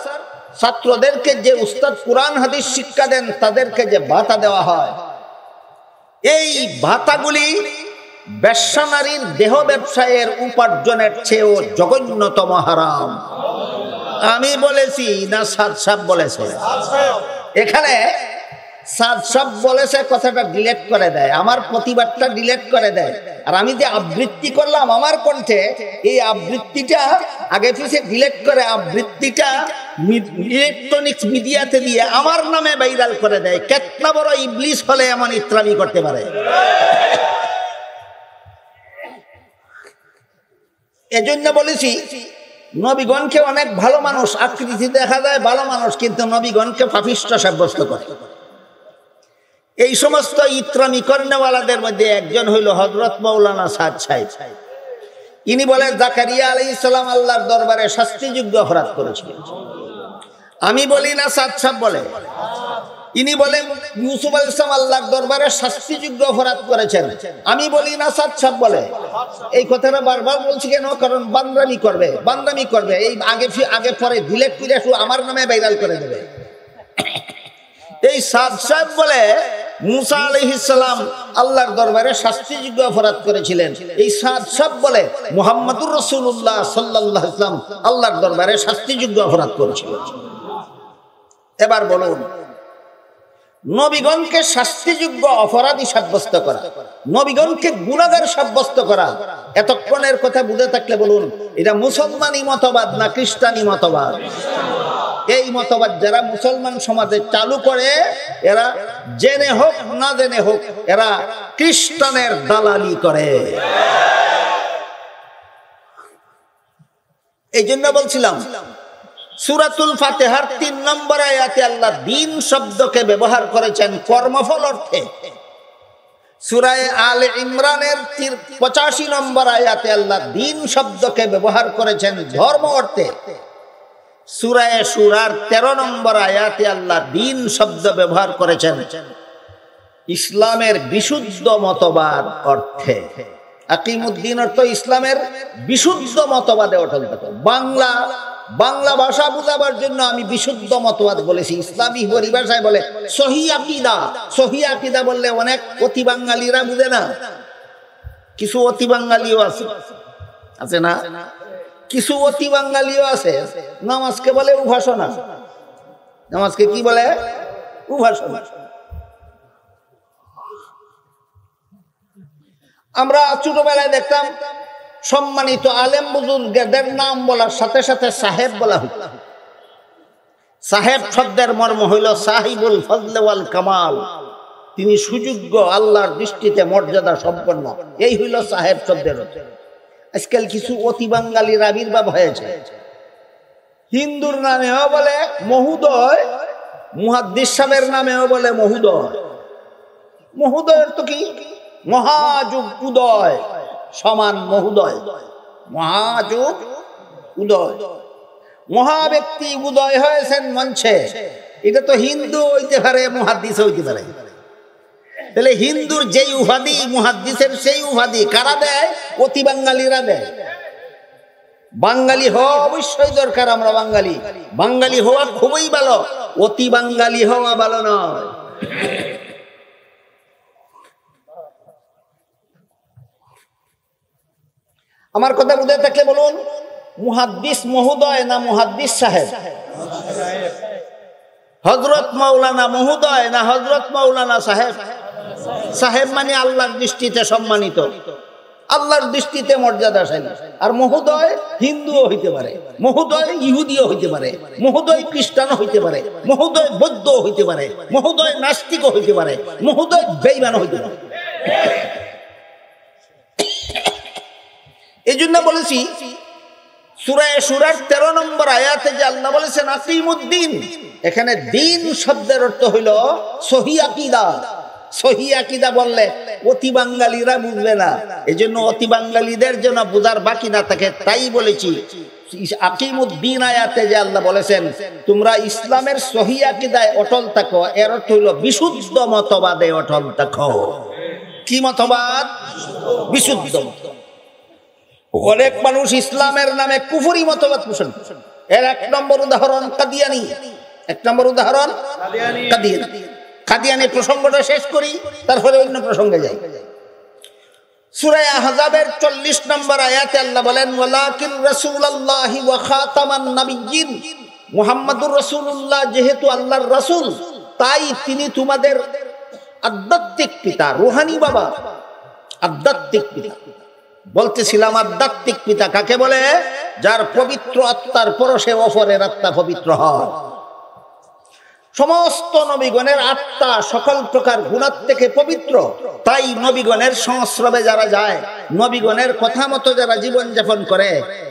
ছাত্রদেরকে যে উস্তাদ কুরআন হাদিস শিক্ষা দেন তাদেরকে যে ভাতা দেওয়া হয়, এই ভাতাগুলি বেশ্যা নারীর দেহ ব্যবসায়ের উপার্জনের চেয়েও জঘন্যতম হারাম। আমি বলেছি না সাদ সাহেব বলেছে? এখানে সাদ সব বলেছে কথাটা ডিলেট করে দেয়, আমার প্রতিবাদটা ডিলেট করে দেয়। আর আমি যে আবৃত্তি করলাম আমার কণ্ঠে, এই আবৃত্তিটা আগে পিছে ডিলেট করে আবৃত্তিটা ইলেকট্রনিক্স মিডিয়াতে দিয়ে আমার নামে ভাইরাল করে দেয়। কেতনা বড় ইবলিস হলে এমন ইত্রামি করতে পারে? এজন্য বলেছি নবীগণকে অনেক ভালো মানুষ আকৃতি দেখা যায় ভালো মানুষ, কিন্তু নবীগণকে পাপিষ্ঠ সাব্যস্ত করে। এই সমস্ত ইত্রামি কর্নেওয়ালাদের মধ্যে একজন হইল হযরত মাওলানা সাদ সাহেব। ইনি বলেন জাকারিয়া আলাইহিস সালাম আল্লাহর দরবারে শাস্তিযোগ্য অপরাধ করেছিলেন। আমি বলি না, সাদ সাহেব বলে। ইনি বলেন ইউসুফ আলাইহিস সালাম আল্লাহর দরবারে শাস্তিযোগ্য অপরাধ করেছেন। আমি বলি না, সাদ সাহেব বলে। এই কথাটা বারবার বলছি কেন? কারণ বান্দামি করবে, এই আগে পরে ডিলেট করে আমার নামে ভাইরাল করে দেবে। এই সাদ সাহেব বলে মুসা আলাইহিস সালাম আল্লাহর দরবারে শাস্তিযোগ্য অপরাধ করেছিলেন। এই সাদ সাহেব বলে মুহাম্মদুর রাসূলুল্লাহ সাল্লাল্লাহু আলাইহি ওয়াসাল্লাম আল্লাহর দরবারে শাস্তিযোগ্য অপরাধ করেছিলেন। এবার বলুন, নবীগণকে শাস্তিযোগ্য অপরাধী সাব্যস্ত করা, নবীগণকে গুনাহগার সাব্যস্ত করা, এতক্ষণের কথা বুঝে থাকলে বলুন এটা মুসলমানি মতবাদ না খ্রিস্টানি মতবাদ? এই মতবাদ যারা মুসলমান সমাজে চালু করে, এরা জেনে হোক না জেনে হোক, এরা খ্রিস্টানের দালালি করে। এই জন্য বলছিলাম সূরাতুল ফাতিহার ৩ নম্বর আয়াতে আল্লাহ দ্বীন শব্দকে ব্যবহার করেছেন কর্মফল অর্থে। সূরা আলে ইমরানের 85 নম্বর আয়াতে আল্লাহ দ্বীন শব্দকে ব্যবহার করেছেন ধর্ম অর্থে। সূরা শুরার 13 নম্বর আয়াতে আল্লাহ দ্বীন শব্দ ব্যবহার করেছেন ইসলামের বিশুদ্ধ মতবাদ অর্থে। আকিমুদ্দিন অর্থ ইসলামের বিশুদ্ধ মতবাদে অটল থাকা। বাংলা ভাষা বোঝাবার জন্য আমি বিশুদ্ধ মতবাদ বলেছি। ইসলামী পরিভাষায় বলে সহি আকীদা। সহি আকীদা বললে অনেক অতি বাঙালিরা বুঝে না, কিছু অতি বাঙালিও আছে না, কিছু অতি বাঙালিও আছে। নামাজকে বলে উপাসনা, নামাজকে কি বলে? উপাসনা। আমরা ছোটবেলায় দেখতাম সম্মানিত আলেম বুজুর্গদের নাম বলার সাথে সাথে সাহেব বলা হতো। সাহেব শব্দের মর্ম হইল সাহিবুল ফজল ওয়াল কামাল, তিনি সুযোগ্য, আল্লাহর দৃষ্টিতে মর্যাদা সম্পন্ন। এই হইল সাহেব শব্দের অর্থ। আজকাল কিছু অতি বাঙালির আবির্ভাব হয়েছে। হিন্দুর নামেও বলে মহোদয়, মুহাদ্দিস সাহেবের নামেও বলে মহোদয়। মহোদয়ের তো কি মহাযুগ উদয় সমান মহোদয়, মহাযুগ উদয়, মহাব্যক্তি উদয় হয়েছেন মঞ্চে। এটা তো হিন্দু হইতে পারে, মুহাদ্দিস হইতে পারে। তাহলে হিন্দুর যেই উপাধি, মুহাদ্দিসের সেই উপাধি কারা দেয়? অতি বাঙালিরা দেয়। বাঙালি হওয়া অবশ্যই দরকার। আমরা বাঙালি হওয়া খুবই ভালো, অতি বাঙালি হওয়া ভালো নয়। আমার কথা বুঝে থাকলে বলুন, মুহাদ্দিস মহোদয় না মুহাদ্দিস সাহেব? হযরত মাওলানা মহোদয় না হযরত মাওলানা সাহেব? সাহেব মানে আল্লাহর দৃষ্টিতে সম্মানিত, আল্লাহর দৃষ্টিতে মর্যাদাশালী। আর মহোদয় হিন্দুও হইতে পারে, মহোদয় ইহুদিও হইতে পারে, মহোদয় খ্রিস্টানও হইতে পারে, মহোদয় বৌদ্ধও হইতে পারে, মহোদয় নাস্তিকও হইতে পারে, মহোদয় বেঈমানও হইতে পারে। এই জন্য বলেছি সূরা শুরার 13 নম্বর আয়াতে যে আল্লাহ বলেছেন আকিমুদ্দিন, এখানে দিন শব্দের অর্থ হইল সহি আকীদা। সহি আকীদা বললে অতি বাঙালিরা বুঝবে না, এই জন্য অতি বাঙালিদের জন্য বোঝার বাকি না থাকে। তাই বলেছি আকিমুদ্দিন আয়াতে যে আল্লাহ বলেছেন তোমরা ইসলামের সহি আকীদায় অটল থাকো, এর অর্থ হইল বিশুদ্ধ মতবাদে অটল থাকো। কি মতবাদ? বিশুদ্ধ। অনেক মানুষ ইসলামের নামে কুফরি মতবাদ পোষণ। এর 1 নম্বর উদাহরণ কাদিয়ানি। 1 নম্বর উদাহরণ কাদিয়ানি প্রসঙ্গটা শেষ করি, তারপরে অন্য প্রসঙ্গে যাই। সূরা আহজাবের 40 নম্বর আয়াতে আল্লাহ বলেন ওয়ালাকিন রাসূলুল্লাহি ওয়া খাতামান নাবিয়্যিন, মুহাম্মাদুর রাসূলুল্লাহ যেহেতু আল্লাহর রাসূল, তাই তিনি তোমাদের আধ্যাত্মিক পিতা, রুহানি বাবা, আধ্যাত্মিক পিতা। বলতেছিলাম আধ্যাত্মিক পিতা কাকে বলে? যার পবিত্র আত্মার পরশে অপরের আত্মা পবিত্র হয়। সমস্ত নবীগণের আত্মা সকল প্রকার গুণাত থেকে পবিত্র। তাই নবীগণের সংস্রবে যারা যায়, নবীগণের কথা মতো যারা জীবন যাপন করে,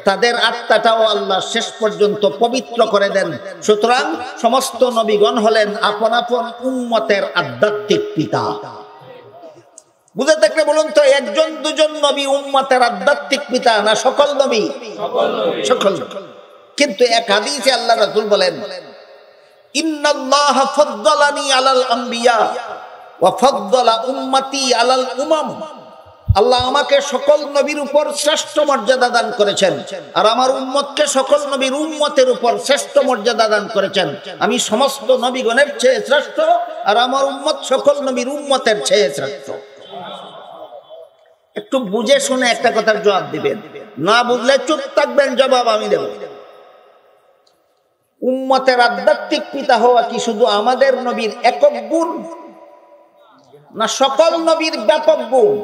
তাদের আত্মাটাও আল্লাহ শেষ পর্যন্ত পবিত্র করে দেন। সুতরাং সমস্ত নবীগণ হলেন আপন আপন উম্মতের আধ্যাত্মিক পিতা। বুঝে থাকলে বলুন তো, একজন দুজন নবী উম্মতের আধ্যাত্মিক পিতা না সকল নবী? সকল। কিন্তু এক হাদিসে আল্লাহ রাসূল বলেন, ইন্নাল্লাহা ফাদ্দালানি আলাল আম্বিয়া ওয়া ফাদ্দালা উম্মতি আলাল উমাম। আল্লাহ আমাকে সকল নবীর উপর শ্রেষ্ঠ মর্যাদা দান করেছেন, আর আমার উম্মতকে সকল নবীর উম্মতের উপর শ্রেষ্ঠ মর্যাদা দান করেছেন। আমি সমস্ত নবীগণের চেয়ে শ্রেষ্ঠ, আর আমার উম্মত সকল নবীর উম্মতের চেয়ে শ্রেষ্ঠ। একটু বুঝে শুনে একটা কথার জবাব দিবেন, না বুঝলে চুপ থাকবেন, জবাব আমি দেব। উম্মতের আধ্যাত্মিক পিতা হওয়া কি শুধু আমাদের নবীর একক গুণ, না সকল নবীর ব্যাপক গুণ?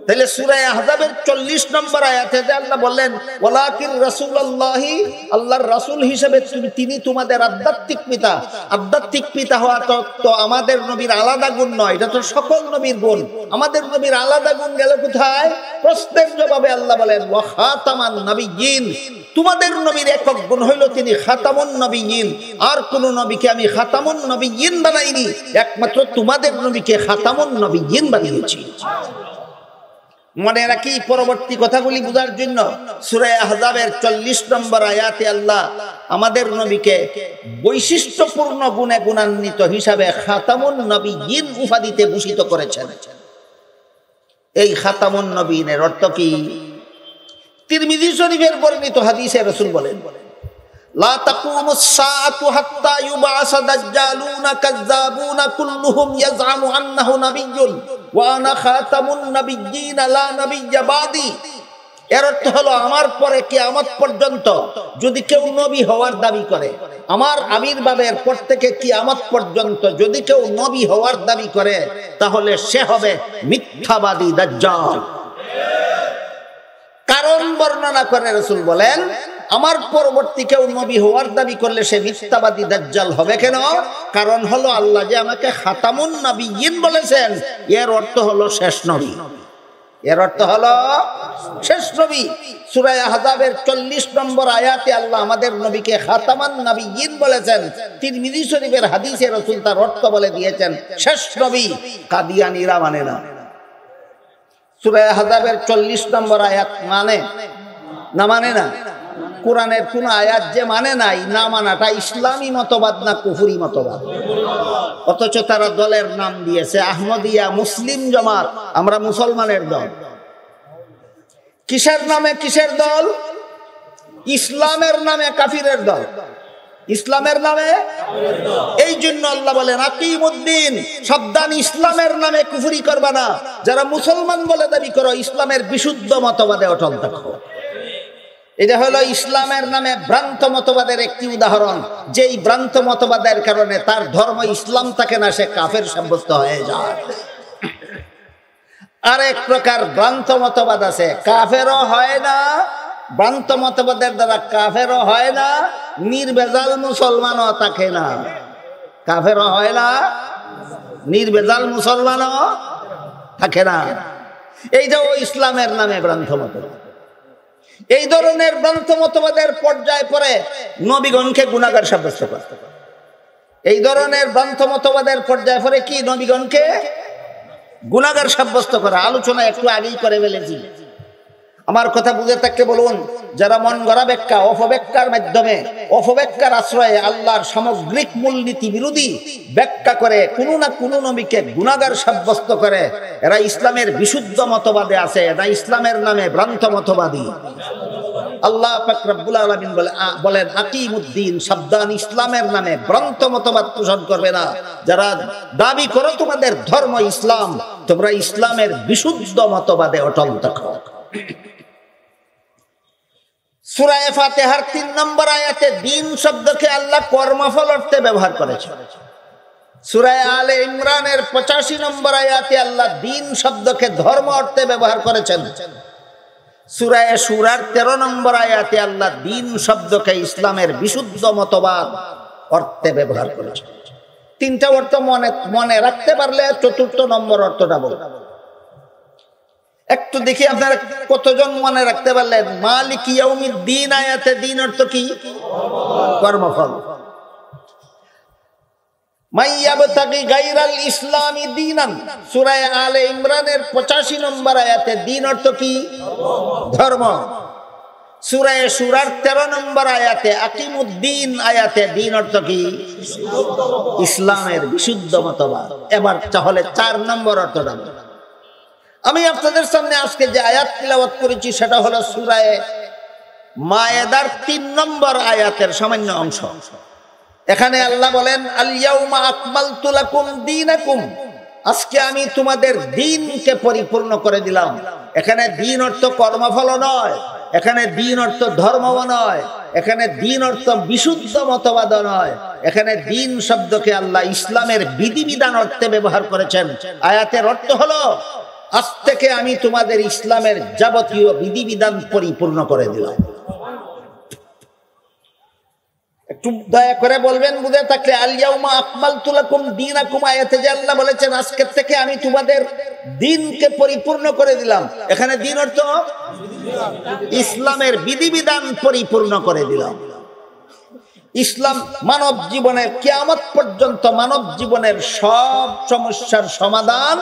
তাহলে সূরা আহজাবের 40 নম্বর আয়াতে আল্লাহ বললেন, ওয়ালাকিন রাসূলুল্লাহি, আল্লাহর রাসূল হিসেবে তিনি তোমাদের আধ্যাত্মিক পিতা। আধ্যাত্মিক পিতা হওয়া তো আমাদের নবীর আলাদা গুণ নয়, এটা তো সকল নবীর গুণ। আমাদের নবীর আলাদা গুণ গেল কোথায়? প্রশ্নের জবাবে আল্লাহ বলেন, ওয়া খাতামান নাবিয়্যিন, তোমাদের নবীর একক গুণ হইল তিনি খাতামুন নবিয়্যিন। আর কোন নবীকে আমি খাতামুন নবিয়্যিন বানাইনি, একমাত্র তোমাদের নবীকে খাতামুন নবিয়্যিন বানিয়েছি। মনে রাখি, পরবর্তী কথাগুলি বোঝার জন্য সূরা আহজাবের 40 নম্বর আয়াতে আল্লাহ আমাদের নবীকে বৈশিষ্ট্যপূর্ণ গুণে গুণান্বিত হিসাবে খাতামুন নবিয়্যিন উপাধিতে ভূষিত করেছেন। এই খাতামুন নবিয়্যিনের অর্থ কি? তিরমিজি শরীফের বর্ণিত হাদিসে রাসূল বলেন, লা তাকুমুস সাআতু হাত্তা ইউবাসা দাজ্জালুনা কাযযাবুনা কুল্লুহুম ইয়াজআমু আন্নাহু নাবিয়্যুন ওয়া আনা খাতামুন নাবিয়্যিন লা নাবিয়্যা বাদি। এর অর্থ হলো, আমার পরে কিয়ামত পর্যন্ত যদি কেউ নবী হওয়ার দাবি করে, আমার আবির্ভাবের পর থেকে কিয়ামত পর্যন্ত যদি কেউ নবী হওয়ার দাবি করে, তাহলে সে হবে মিথ্যাবাদী দাজ্জাল। কারণ বর্ণনা করে রাসূল বলেন, আমার পরবর্তী কেউ নবী হওয়ার দাবি করলে সে মিথ্যাবাদী দাজ্জাল হবে। কেন? কারণ হলো আল্লাহ যে আমাকে খাতামুন নবিয়্যিন বলেছেন, এর অর্থ হলো শেষ নবী। এর অর্থ হলো শেষ নবী। সূরা আহজাবের 40 নম্বর আয়াতে আল্লাহ আমাদের নবীকে খাতামান নবিয়্যিন বলেছেন। তিরমিজি শরীফের হাদিসে রাসূল তার অর্থ বলে দিয়েছেন শেষ নবী। কাদিয়ানীরা মানে না। সূরা আহজাবের 40 নম্বর আয়াত মানে না? মানে না। কোরআনের কোন আয়াত যে মানে নাই, না মানাটা ইসলামী মতবাদ না কুফরি মতবাদ? অথচ তারা দলের নাম দিয়েছে আহমদিয়া, মুসলিম জামাত। আমরা মুসলমানের দল। কিসের নামে কিসের দল? ইসলামের নামে কাফিরের দল। ইসলামের নামে। এই জন্য আল্লাহ বলেন, আকিমুদ্দিন, সাবধান, ইসলামের নামে কুফরি করবা না। যারা মুসলমান বলে দাবি করো, ইসলামের বিশুদ্ধ মতবাদে অটল থাকো। এটা হলো ইসলামের নামে ভ্রান্ত মতবাদের একটি উদাহরণ। যেই ভ্রান্ত মতবাদের কারণে তার ধর্ম ইসলাম থাকে না, সে কাফের সাব্যস্ত হয়ে যায়। আরেক প্রকার ভ্রান্ত মতবাদ আছে, কাফেরও হয় না, ভ্রান্ত মতবাদের দ্বারা কাফেরও হয় না, নির্ভেজাল মুসলমানও থাকে না। কাফেরও হয় না, নির্ভেজাল মুসলমানও থাকে না। এইটাও ইসলামের নামে ভ্রান্ত মতবাদ। এই ধরনের ভ্রান্ত মতবাদের পর্যায়ে পরে নবীগণকে গুনাহগার সাব্যস্ত করতে পারে। এই ধরনের ভ্রান্ত মতবাদের পর্যায়ে পরে কি? নবীগণকে গুনাহগার সাব্যস্ত করা। আলোচনা একটু আগেই করে ফেলেছি। আমার কথা বুঝে থাকতে বলুন, যারা মন গড়া ব্যাখ্যা, অপব্যাখ্যার মাধ্যমে, অপব্যাখ্যার আশ্রয়ে আল্লাহর সামগ্রিক মূলনীতি বিরোধী ব্যাখ্যা করে কোনো না কোনো নবীকে গুনাহগার সাব্যস্ত করে, এরা ইসলামের বিশুদ্ধ মতবাদে আছে, এরা ইসলামের নামে ভ্রান্ত মতবাদী। আল্লাহ পাক রব্বুল আলামিন বলেন, আকিমুদ্দিন, সাবধান, ইসলামের নামে ভ্রান্ত মতবাদ পোষণ করবে না। যারা দাবি করো তোমাদের ধর্ম ইসলাম, তোমরা ইসলামের বিশুদ্ধ মতবাদে অটল থাকো। সূরা ফাতিহার 3 নম্বর আয়াতে দিন শব্দকে আল্লাহ কর্মফল অর্থে ব্যবহার করেছেন। সূরা আলে ইমরানের 85 নম্বর আয়াতে আল্লাহ দিন শব্দকে ধর্ম অর্থে ব্যবহার করেছেন। সূরা শুরার 13 নম্বর আয়াতে আল্লাহ দিন শব্দকে ইসলামের বিশুদ্ধ মতবাদ অর্থে ব্যবহার করেছেন। তিনটা অর্থ মনে রাখতে পারলে চতুর্থ নম্বর অর্থটা বলব। একটু দেখি আপনারা কতজন মনে রাখতে পারলেন। মালিক ইয়াউমিদ্দিন আয়াতে দিন অর্থ কি? কর্মফল। মাইয়াবতাগি গায়রাল ইসলামি দীনান, সূরা আলে ইমরানের 85 নম্বর আয়াতে দিন অর্থ কি? ধর্ম। সূরা শুরার 13 নম্বর আয়াতে আকিমুদ্দিন আয়াতে দিন অর্থ কি? ইসলামের বিশুদ্ধ মতবাদ। এবার তাহলে 4 নম্বর অর্থটা আমি আপনাদের সামনে আজকে যে আয়াত তিলাওয়াত করেছি সেটা হলো সূরা মায়েদার 3 নম্বর আয়াতের সামান্য অংশ। এখানে আল্লাহ বলেন আল ইয়াউমা আকমালতু লাকুম দীনাকুম, আজকে আমি তোমাদের দ্বীনকে পরিপূর্ণ করে দিলাম। এখানে দ্বীন অর্থ কর্মফল নয়, এখানে দ্বীন অর্থ ধর্মও নয়, এখানে দ্বীন অর্থ বিশুদ্ধ মতবাদ নয়, এখানে দ্বীন শব্দকে আল্লাহ ইসলামের বিধিবিধান অর্থে ব্যবহার করেছেন। আয়াতের অর্থ হলো আজ থেকে আমি তোমাদের ইসলামের যাবতীয় বিধিবিধান পরিপূর্ণ করে দিলাম। একটু দয়া করে বলবেন বুঝে থাকলে, আল ইয়াউমা আকমালতু লাকুম দীনাকুম আয়াতে যে আল্লাহ বলেছেন আজকে থেকে আমি তোমাদের দ্বীনকে পরিপূর্ণ করে দিলাম, এখানে দ্বীন অর্থ ইসলামের বিধিবিধান পরিপূর্ণ করে দিলাম। ইসলাম মানব জীবনের কিয়ামত পর্যন্ত মানব জীবনের সব সমস্যার সমাধান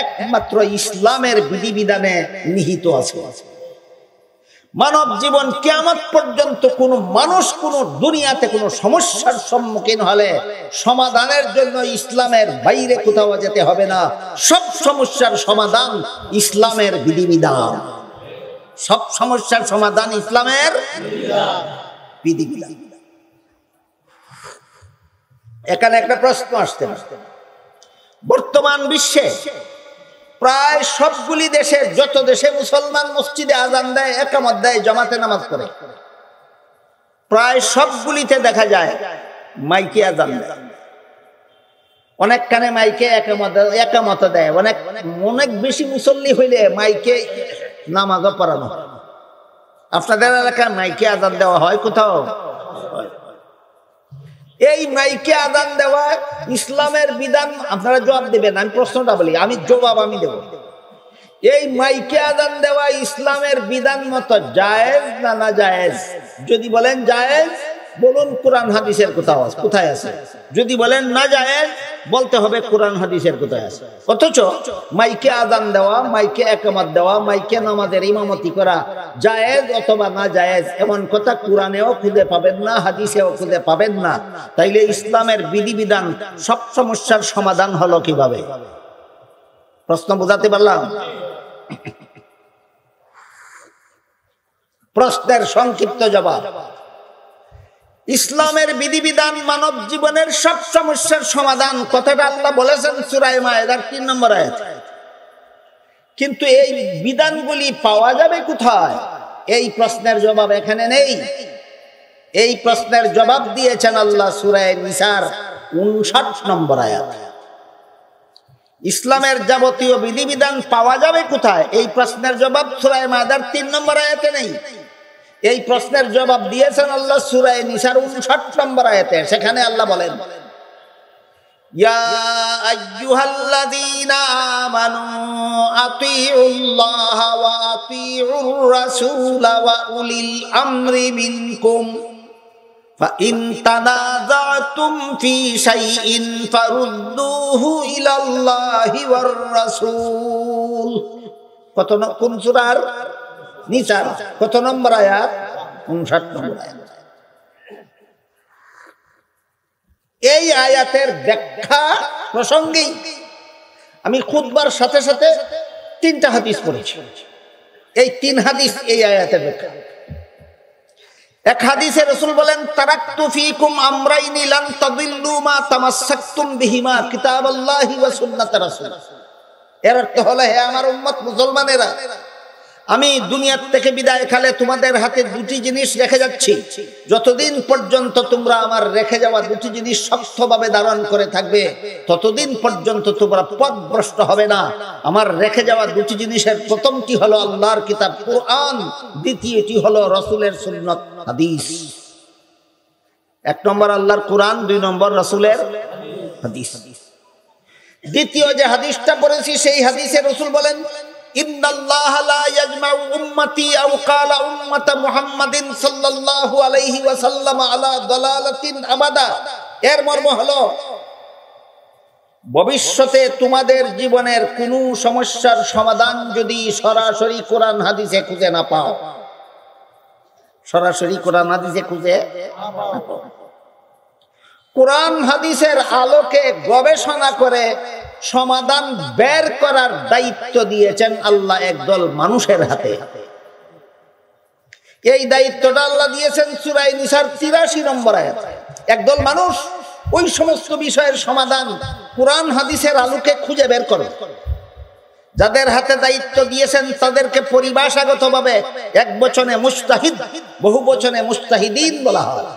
একমাত্র ইসলামের বিধিবিধানে নিহিত আছে। মানব জীবন কিয়ামত পর্যন্ত কোন মানুষ কোন দুনিয়াতে কোন সমস্যার সম্মুখীন হলে সমাধানের জন্য ইসলামের বাইরে কোথাও যেতে হবে না। সব সমস্যার সমাধান ইসলামের বিধিবিধান, সব সমস্যার সমাধান ইসলামের বিধিবিধান। এখানে একটা প্রশ্ন আসতে পারে, বর্তমান বিশ্বে প্রায় সবগুলি দেশে, যত দেশে মুসলমান মসজিদে আজান দেয়, একামত দেয়, জামাতে নামাজ পড়ে, প্রায় সবগুলিতে দেখা যায় মাইকে আজান দেয়। অনেক কানে মাইকে একামত দেয়, অনেক বেশি মুসল্লি হইলে মাইকে নামাজও পড়ানো। আপনাদের এলাকায় মাইকে আজান দেওয়া হয় কোথাও? এই মাইকে আজান দেওয়া ইসলামের বিধান? আপনারা জবাব দেবেন, আমি প্রশ্নটা বলি, আমি জবাব আমি দেব। এই মাইকে আজান দেওয়া ইসলামের বিধান মতো জায়েজ না না জায়েজ? যদি বলেন জায়েজ, বলুন কোরআন হাদিসের কোথায় আছে। যদি বলেন না জায়েজ, বলতে হবে কোরআন হাদিসের কোথায় আছে। অথচ মাইকে আজান দেওয়া, মাইকে একামত দেওয়া, মাইকে নামাজের ইমামতি করা জায়েজ অথবা না জায়েজ এমন কথা কোরআনেও খুঁজে পাবেন না, হাদিসেও খুঁজে পাবেন না। তাইলে ইসলামের বিধিবিধান সব সমস্যার সমাধান হলো কিভাবে? প্রশ্ন বুঝাতে পারলাম? প্রশ্নের সংক্ষিপ্ত জবাব, ইসলামের বিধিবিধান মানব জীবনের সব সমস্যার সমাধান, কথাটা আল্লাহ বলেছেন সূরা মায়েদার 3 নম্বর আয়াত। কিন্তু এই বিধানগুলি পাওয়া যাবে কোথায়? এই প্রশ্নের জবাব এখানে নেই। এই প্রশ্নের জবাব দিয়েছেন আল্লাহ সূরা নিসার 59 নম্বর আয়াত। ইসলামের যাবতীয় বিধিবিধান পাওয়া যাবে কোথায়? এই প্রশ্নের জবাব সূরা মায়েদার 3 নম্বর আয়াতে নেই। এই প্রশ্নের জবাব দিয়েছেন আল্লাহ সূরা নিসার 59 নম্বর আয়াতে। সেখানে আল্লাহ বলেন, ইয়া আইয়ুহাল্লাযীনা আমানু আতিউল্লাহা ওয়া আতিউর রাসূলা ওয়া উলিল আমরি মিনকুম ফাইন তানাযাতুম ফি শাইইন ফারুদ্দুহু ইলাল্লাহি ওয়ার রাসূল। কোন সূরার? নিসার। কত নম্বর আয়াত? 59 নম্বর আয়াত। এই আয়াতের ব্যাখ্যা প্রসঙ্গেই আমি খুতবার সাথে সাথে 3টা হাদিস পড়েছি। এই 3 হাদিস এই আয়াতের ব্যাখ্যা। এক হাদিসে রাসূল বলেন, তারাকতু ফীকুম আমরাইনি লান তাদিল্লু মা তামাসসাকতুম বিহিমা কিতাবাল্লাহি ওয়া সুন্নাত রাসূল। এর অর্থ হলো, হে আমার উম্মত মুসলমানেরা, আমি দুনিয়ার থেকে বিদায় কালে তোমাদের হাতে দুটি জিনিস রেখে যাচ্ছি, যতদিন পর্যন্ত তোমরা আমার রেখে যাওয়া দুটি জিনিস শক্তভাবে ধারণ করে থাকবে ততদিন পর্যন্ত তোমরা পথভ্রষ্ট হবে না। আমার রেখে যাওয়া দুটি জিনিসের প্রথমটি হলো আল্লাহর কিতাব কুরআন, দ্বিতীয়টি হলো রাসূলের সুন্নাত হাদিস। এক নম্বর আল্লাহর কুরআন, দুই নম্বর রাসূলের হাদিস। দ্বিতীয় যে হাদিসটা পড়েছি সেই হাদিসে রাসূল বলেন, ইন্নাল্লাহা লা ইয়াজমাউ উম্মতি আও ক্বালা উম্মাতা মুহাম্মাদিন সাল্লাল্লাহু আলাইহি ওয়াসাল্লাম আলা দালালাতিন আবাদা। এর মর্ম হলো ভবিষ্যতে তোমাদের জীবনের কোনো সমস্যার সমাধান যদি সরাসরি কোরআন হাদিসে খুঁজে না পাও, সরাসরি কোরআন হাদিসে খুঁজে কোরআন হাদিসের আলোকে গবেষণা করে সমাধান বের করার দায়িত্ব দিয়েছেন আল্লাহ একদল মানুষের হাতে। এই দায়িত্বটা আল্লাহ দিয়েছেন সূরা নিসার ৮৩ নম্বর আয়াতে। একদল মানুষ ওই সমস্ত বিষয়ের সমাধান কোরআন হাদিসের আলোকে খুঁজে বের করে। যাদের হাতে দায়িত্ব দিয়েছেন তাদেরকে পরিভাষাগতভাবে এক বচনে মুস্তাহিদ, বহু বচনে মুস্তাহিদিন বলা হয়।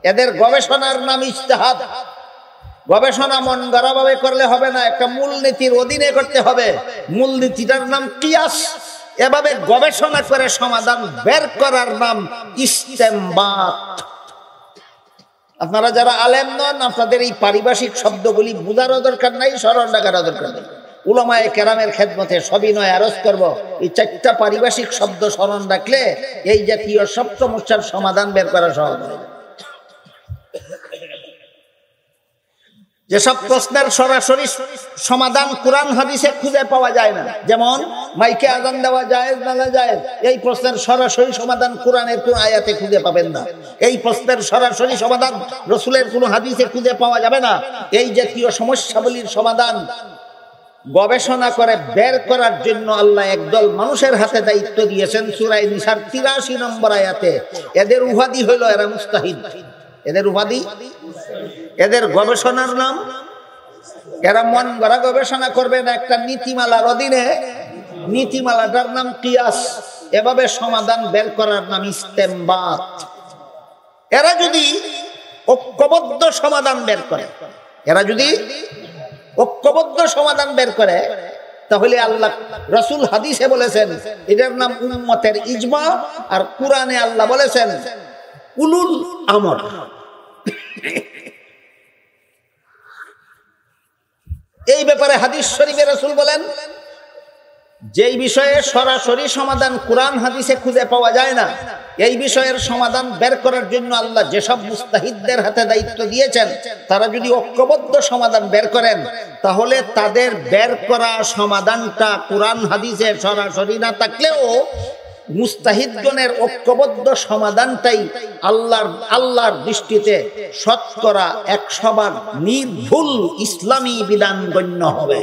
এদের গবেষণার নাম ইজতিহাদ। গবেষণা মন গড়াভাবে করলে হবে না, একটা মূলনীতির অধীনে করতে হবে। মূলনীতিটার নাম কিয়াস। এভাবে গবেষণা করে সমাধান বের করার নাম ইস্তেমবাত। আপনারা যারা আলেম নন, আপনাদের এই পারিভাষিক শব্দগুলি বোঝারও দরকার নাই, স্মরণ রাখারও দরকার নেই। উলামায়ে কেরামের খেদমতে সবিনয় আরজ করব, এই চারটা পারিভাষিক শব্দ স্মরণ রাখলে এই জাতীয় সব সমস্যার সমাধান বের করা সহজ। যেসব প্রশ্নের সরাসরি সমাধান কোরআন হাদিসে খুঁজে পাওয়া যায় না, যেমন মাইকে আযান দেওয়া জায়েজ না জায়েজ, এই প্রশ্নের সরাসরি সমাধান কোরআনের কোন আয়াতে খুঁজে পাবেন না। এই প্রশ্নের সরাসরি সমাধান রাসূলের কোন হাদিসে খুঁজে পাওয়া যাবে না। এই জাতীয় সমস্যাগুলির সমাধান গবেষণা করে বের করার জন্য আল্লাহ একদল মানুষের হাতে দায়িত্ব দিয়েছেন সূরা নিসার ৮৩ নম্বর আয়াতে। এদের উপাধি হলো এরা মুস্তাহিদ। এদের উপাধি, এদের গবেষণার নাম, এরা মন গড়া গবেষণা করবে না, একটা নীতিমালার অধীনে, নীতিমালাটার নাম কিয়াস। এভাবে সমাধান বের করার নাম ইস্তেমবাত। এরা যদি ঐক্যবদ্ধ সমাধান বের করে, এরা যদি ঐক্যবদ্ধ সমাধান বের করে, তাহলে আল্লাহ রাসূল হাদিসে বলেছেন এটার নাম উম্মতের ইজমা, আর কোরআনে আল্লাহ বলেছেন উলুল আমর। এই ব্যাপারে হাদিস শরীফে রাসূল বলেন, যেই বিষয়ে সরাসরি সমাধান কোরআন হাদিসে খুঁজে পাওয়া যায় না, এই বিষয়ের সমাধান বের করার জন্য আল্লাহ যেসব মুস্তাহিদদের হাতে দায়িত্ব দিয়েছেন, তারা যদি ঐক্যবদ্ধ সমাধান বের করেন, তাহলে তাদের বের করা সমাধানটা কোরআন হাদিসে সরাসরি না থাকলেও মুস্তাহিদগণের ঐক্যবদ্ধ সমাধানটাই আল্লাহর দৃষ্টিতে শতকরা ১০০ নির্ভুল ইসলামী বিধান গণ্য হবে।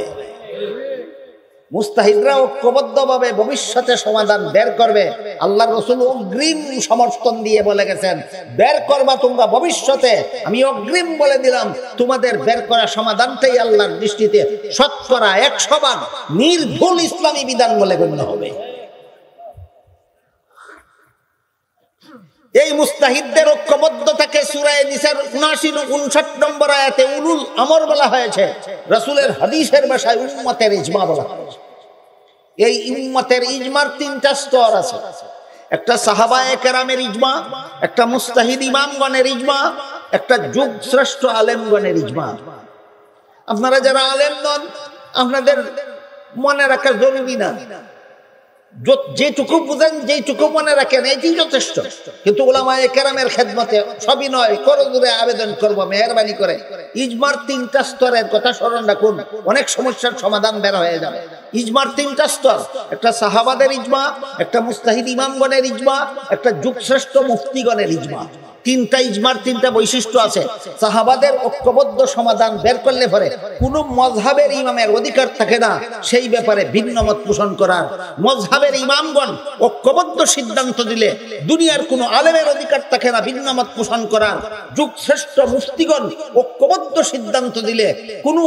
মুস্তাহিদরা ঐক্যবদ্ধভাবে ভবিষ্যতে সমাধান বের করবে। আল্লাহর রাসূল অগ্রিম সমর্থন দিয়ে বলে গেছেন, বের করবা তোমরা ভবিষ্যতে, আমি অগ্রিম বলে দিলাম তোমাদের বের করা সমাধানটাই আল্লাহর দৃষ্টিতে শতকরা ১০০ নির্ভুল ইসলামী বিধান বলে গণ্য হবে। এই মুস্তাহিদদের ঐক্যবদ্ধতাকে সূরা নিসার ৭৯-৫৯ নম্বর আয়াতে উলুল আমর বলা হয়েছে। রাসূলের হাদিসের ভাষায় উম্মতের ইজমা বলা হয়েছে। এই উম্মতের ইজমার ৩টা স্তর আছে। একটা সাহাবায়ে কেরামের ইজমা, একটা মুস্তাহিদ ইমামগণের ইজমা, একটা যুগ শ্রেষ্ঠ আলেমগণের ইজমা। আপনারা যারা আলেম নন, আপনাদের মনে রাখা জরুরি না, যেটুকু বুঝেন, যেটুকু মনে রাখেন, এটি যথেষ্ট। কিন্তু উলামায়ে কেরামের খেদমতে সবিনয় করজোরে আবেদন করব, মেহেরবানি করে ইজমার ৩টা স্তরের কথা স্মরণ রাখুন, অনেক সমস্যার সমাধান বের হয়ে যাবে। ইজমার ৩টা স্তর, একটা সাহাবাদের ইজমা, একটা মুস্তাহিদ ইমামগণের ইজমা, একটা যুগশ্রেষ্ঠ মুফতিগণের ইজমা। ৩টা ইজমার ৩টা বৈশিষ্ট্য আছে। সাহাবাদের ঐক্যবদ্ধ সমাধান বের করলে পরে কোনো মযহাবের ইমামের অধিকার থাকে না সেই ব্যাপারে ভিন্ন মত পোষণ করার। মযহাবের ইমামগণ ঐক্যবদ্ধ সিদ্ধান্ত দিলে দুনিয়ার কোনো আলেমের অধিকার থাকে না ভিন্ন মত পোষণ করার। যুগশ্রেষ্ঠ মুফতিগণ ঐক্যবদ্ধ সিদ্ধান্ত দিলে কোনো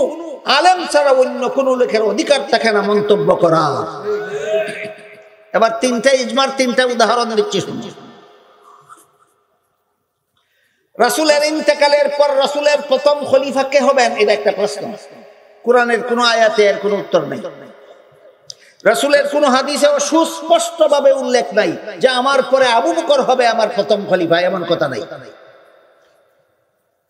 আলেম ছাড়া অন্য কোনো লোকের অধিকার থাকে না মন্তব্য করার। এবার তিনটা ইজমার তিনটা উদাহরণ দিচ্ছি শুনুন। রাসূলের ইন্তেকালের পর রাসূলের প্রথম খলিফা কে হবেন, এটা একটা প্রশ্ন। কোরআনের কোন আয়াতে এর কোনো উত্তর নেই, রাসূলের কোন হাদিসেও সুস্পষ্টভাবে উল্লেখ নাই যে আমার পরে আবু বকর হবে আমার প্রথম খলিফা, এমন কথা নাই।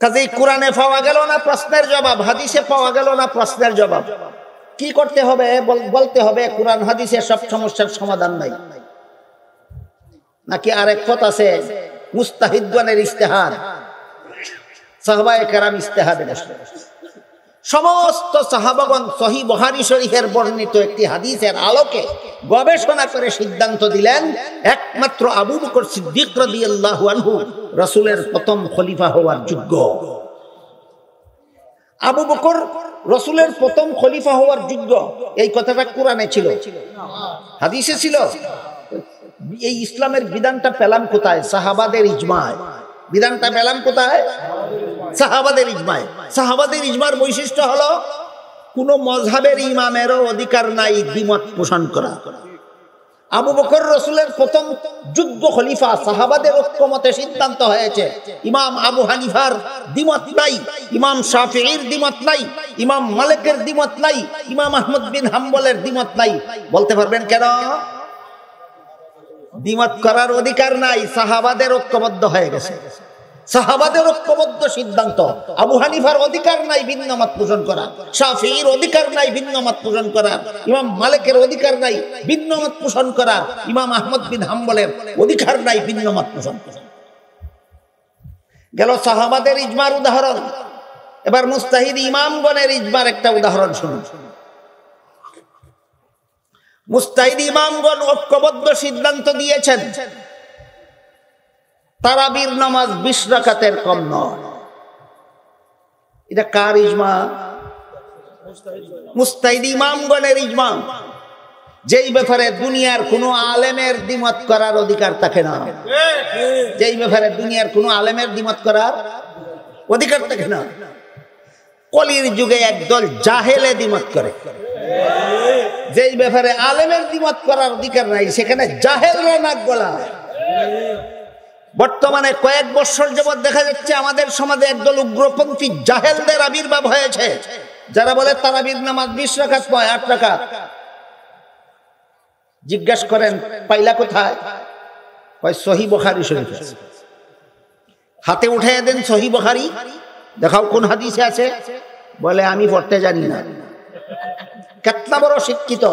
কাজেই কোরআনে পাওয়া গেল না প্রশ্নের জবাব, হাদিসে পাওয়া গেল না প্রশ্নের জবাব। কি করতে হবে? বলতে হবে কোরআন হাদিসে সব সমস্যার সমাধান নাই, নাকি আরেক পথ আছে মুস্তাহিদগণের ইজতিহাদ, সাহাবায়ে কেরাম ইজতিহাদে বসলেন। সমস্ত সাহাবাগণ সহিহ বুখারী শরীফের বর্ণিত একটি হাদিসের আলোকে গবেষণা করে সিদ্ধান্ত দিলেন একমাত্র আবু বকর সিদ্দিক রাদিয়াল্লাহু আনহু রাসূলের প্রথম খলিফা হওয়ার যোগ্য। আবু বকর রাসূলের প্রথম খলিফা হওয়ার যোগ্য, এই কথাটা কোরআনে ছিল, হাদিসে ছিল। এই ইসলামের বিধানটা পেলাম কোথায়? সাহাবাদের ইজমায়। বিধানটা পেলাম কোথায়? সাহাবাদের ইজমায়। সাহাবাদের ইজমার বৈশিষ্ট্য হলো কোন মযহাবের ইমামেরও অধিকার নাই দ্বিমত পোষণ করা। আবু বকর রাসূলের প্রথম যোগ্য খলিফা, সাহাবাদের ঐক্যমতে সিদ্ধান্ত হয়েছে। ইমাম আবু হানিফার দ্বিমত নাই, ইমাম শাফিঈর দ্বিমত নাই, ইমাম মালিকের দ্বিমত নাই, ইমাম আহমদ বিন হাম্বলের দ্বিমত নাই। বলতে পারবেন কেন? দ্বিমত করার অধিকার নাই, সাহাবাদের ঐক্যবদ্ধ হয়ে গেছে। সাহাবাদের ঐক্যবদ্ধ সিদ্ধান্ত। আবু হানিফার অধিকার নাই ভিন্ন মত পোষণ করা, শাফিঈর অধিকার নাই ভিন্ন মত পোষণ করা, ইমাম মালিকের অধিকার নাই ভিন্ন মত পোষণ করা, ইমাম আহমদ বিন হাম্বলের অধিকার নাই ভিন্ন মত পোষণ করা। গেল সাহাবাদের ইজমার উদাহরণ। এবার মুস্তাহিদ ইমামগণের ইজমার একটা উদাহরণ শুনুন। মুস্তাহিদ ইমামগণ ঐক্যবদ্ধ সিদ্ধান্ত দিয়েছেন তারাবির নামাজ 20 রাকাতের কম নয়। এটা কার ইজমা? মুস্তাহিদ ইমামগণের ইজমা, যেই ব্যাপারে দুনিয়ার কোন আলেমের দ্বিমত করার অধিকার থাকে না। যেই ব্যাপারে দুনিয়ার কোন আলেমের দ্বিমত করার অধিকার থাকে না। কলির যুগে একদল জাহেলে দ্বিমত করে, যেই ব্যাপারে আলেমের দ্বিমত করার অধিকার নাই সেখানে জাহেলরা নাক গলায়। বর্তমানে কয়েক বছর যাবৎ দেখা যাচ্ছে আমাদের সমাজে একদল উগ্রপন্থী জাহেলদের আবির্ভাব হয়েছে, যারা বলে তারাবির নামাজ 20 রাকাত নয় 8 রাকাত। জিজ্ঞাসা করেন পাইলা কোথায়? সহিহ বুখারী শরীফ। হাতে উঠাইয়া দেন সহিহ বুখারী, দেখাও কোন হাদিসে আছে। বলে আমি পড়তে জানি না। কতটা বড় শিক্ষিত,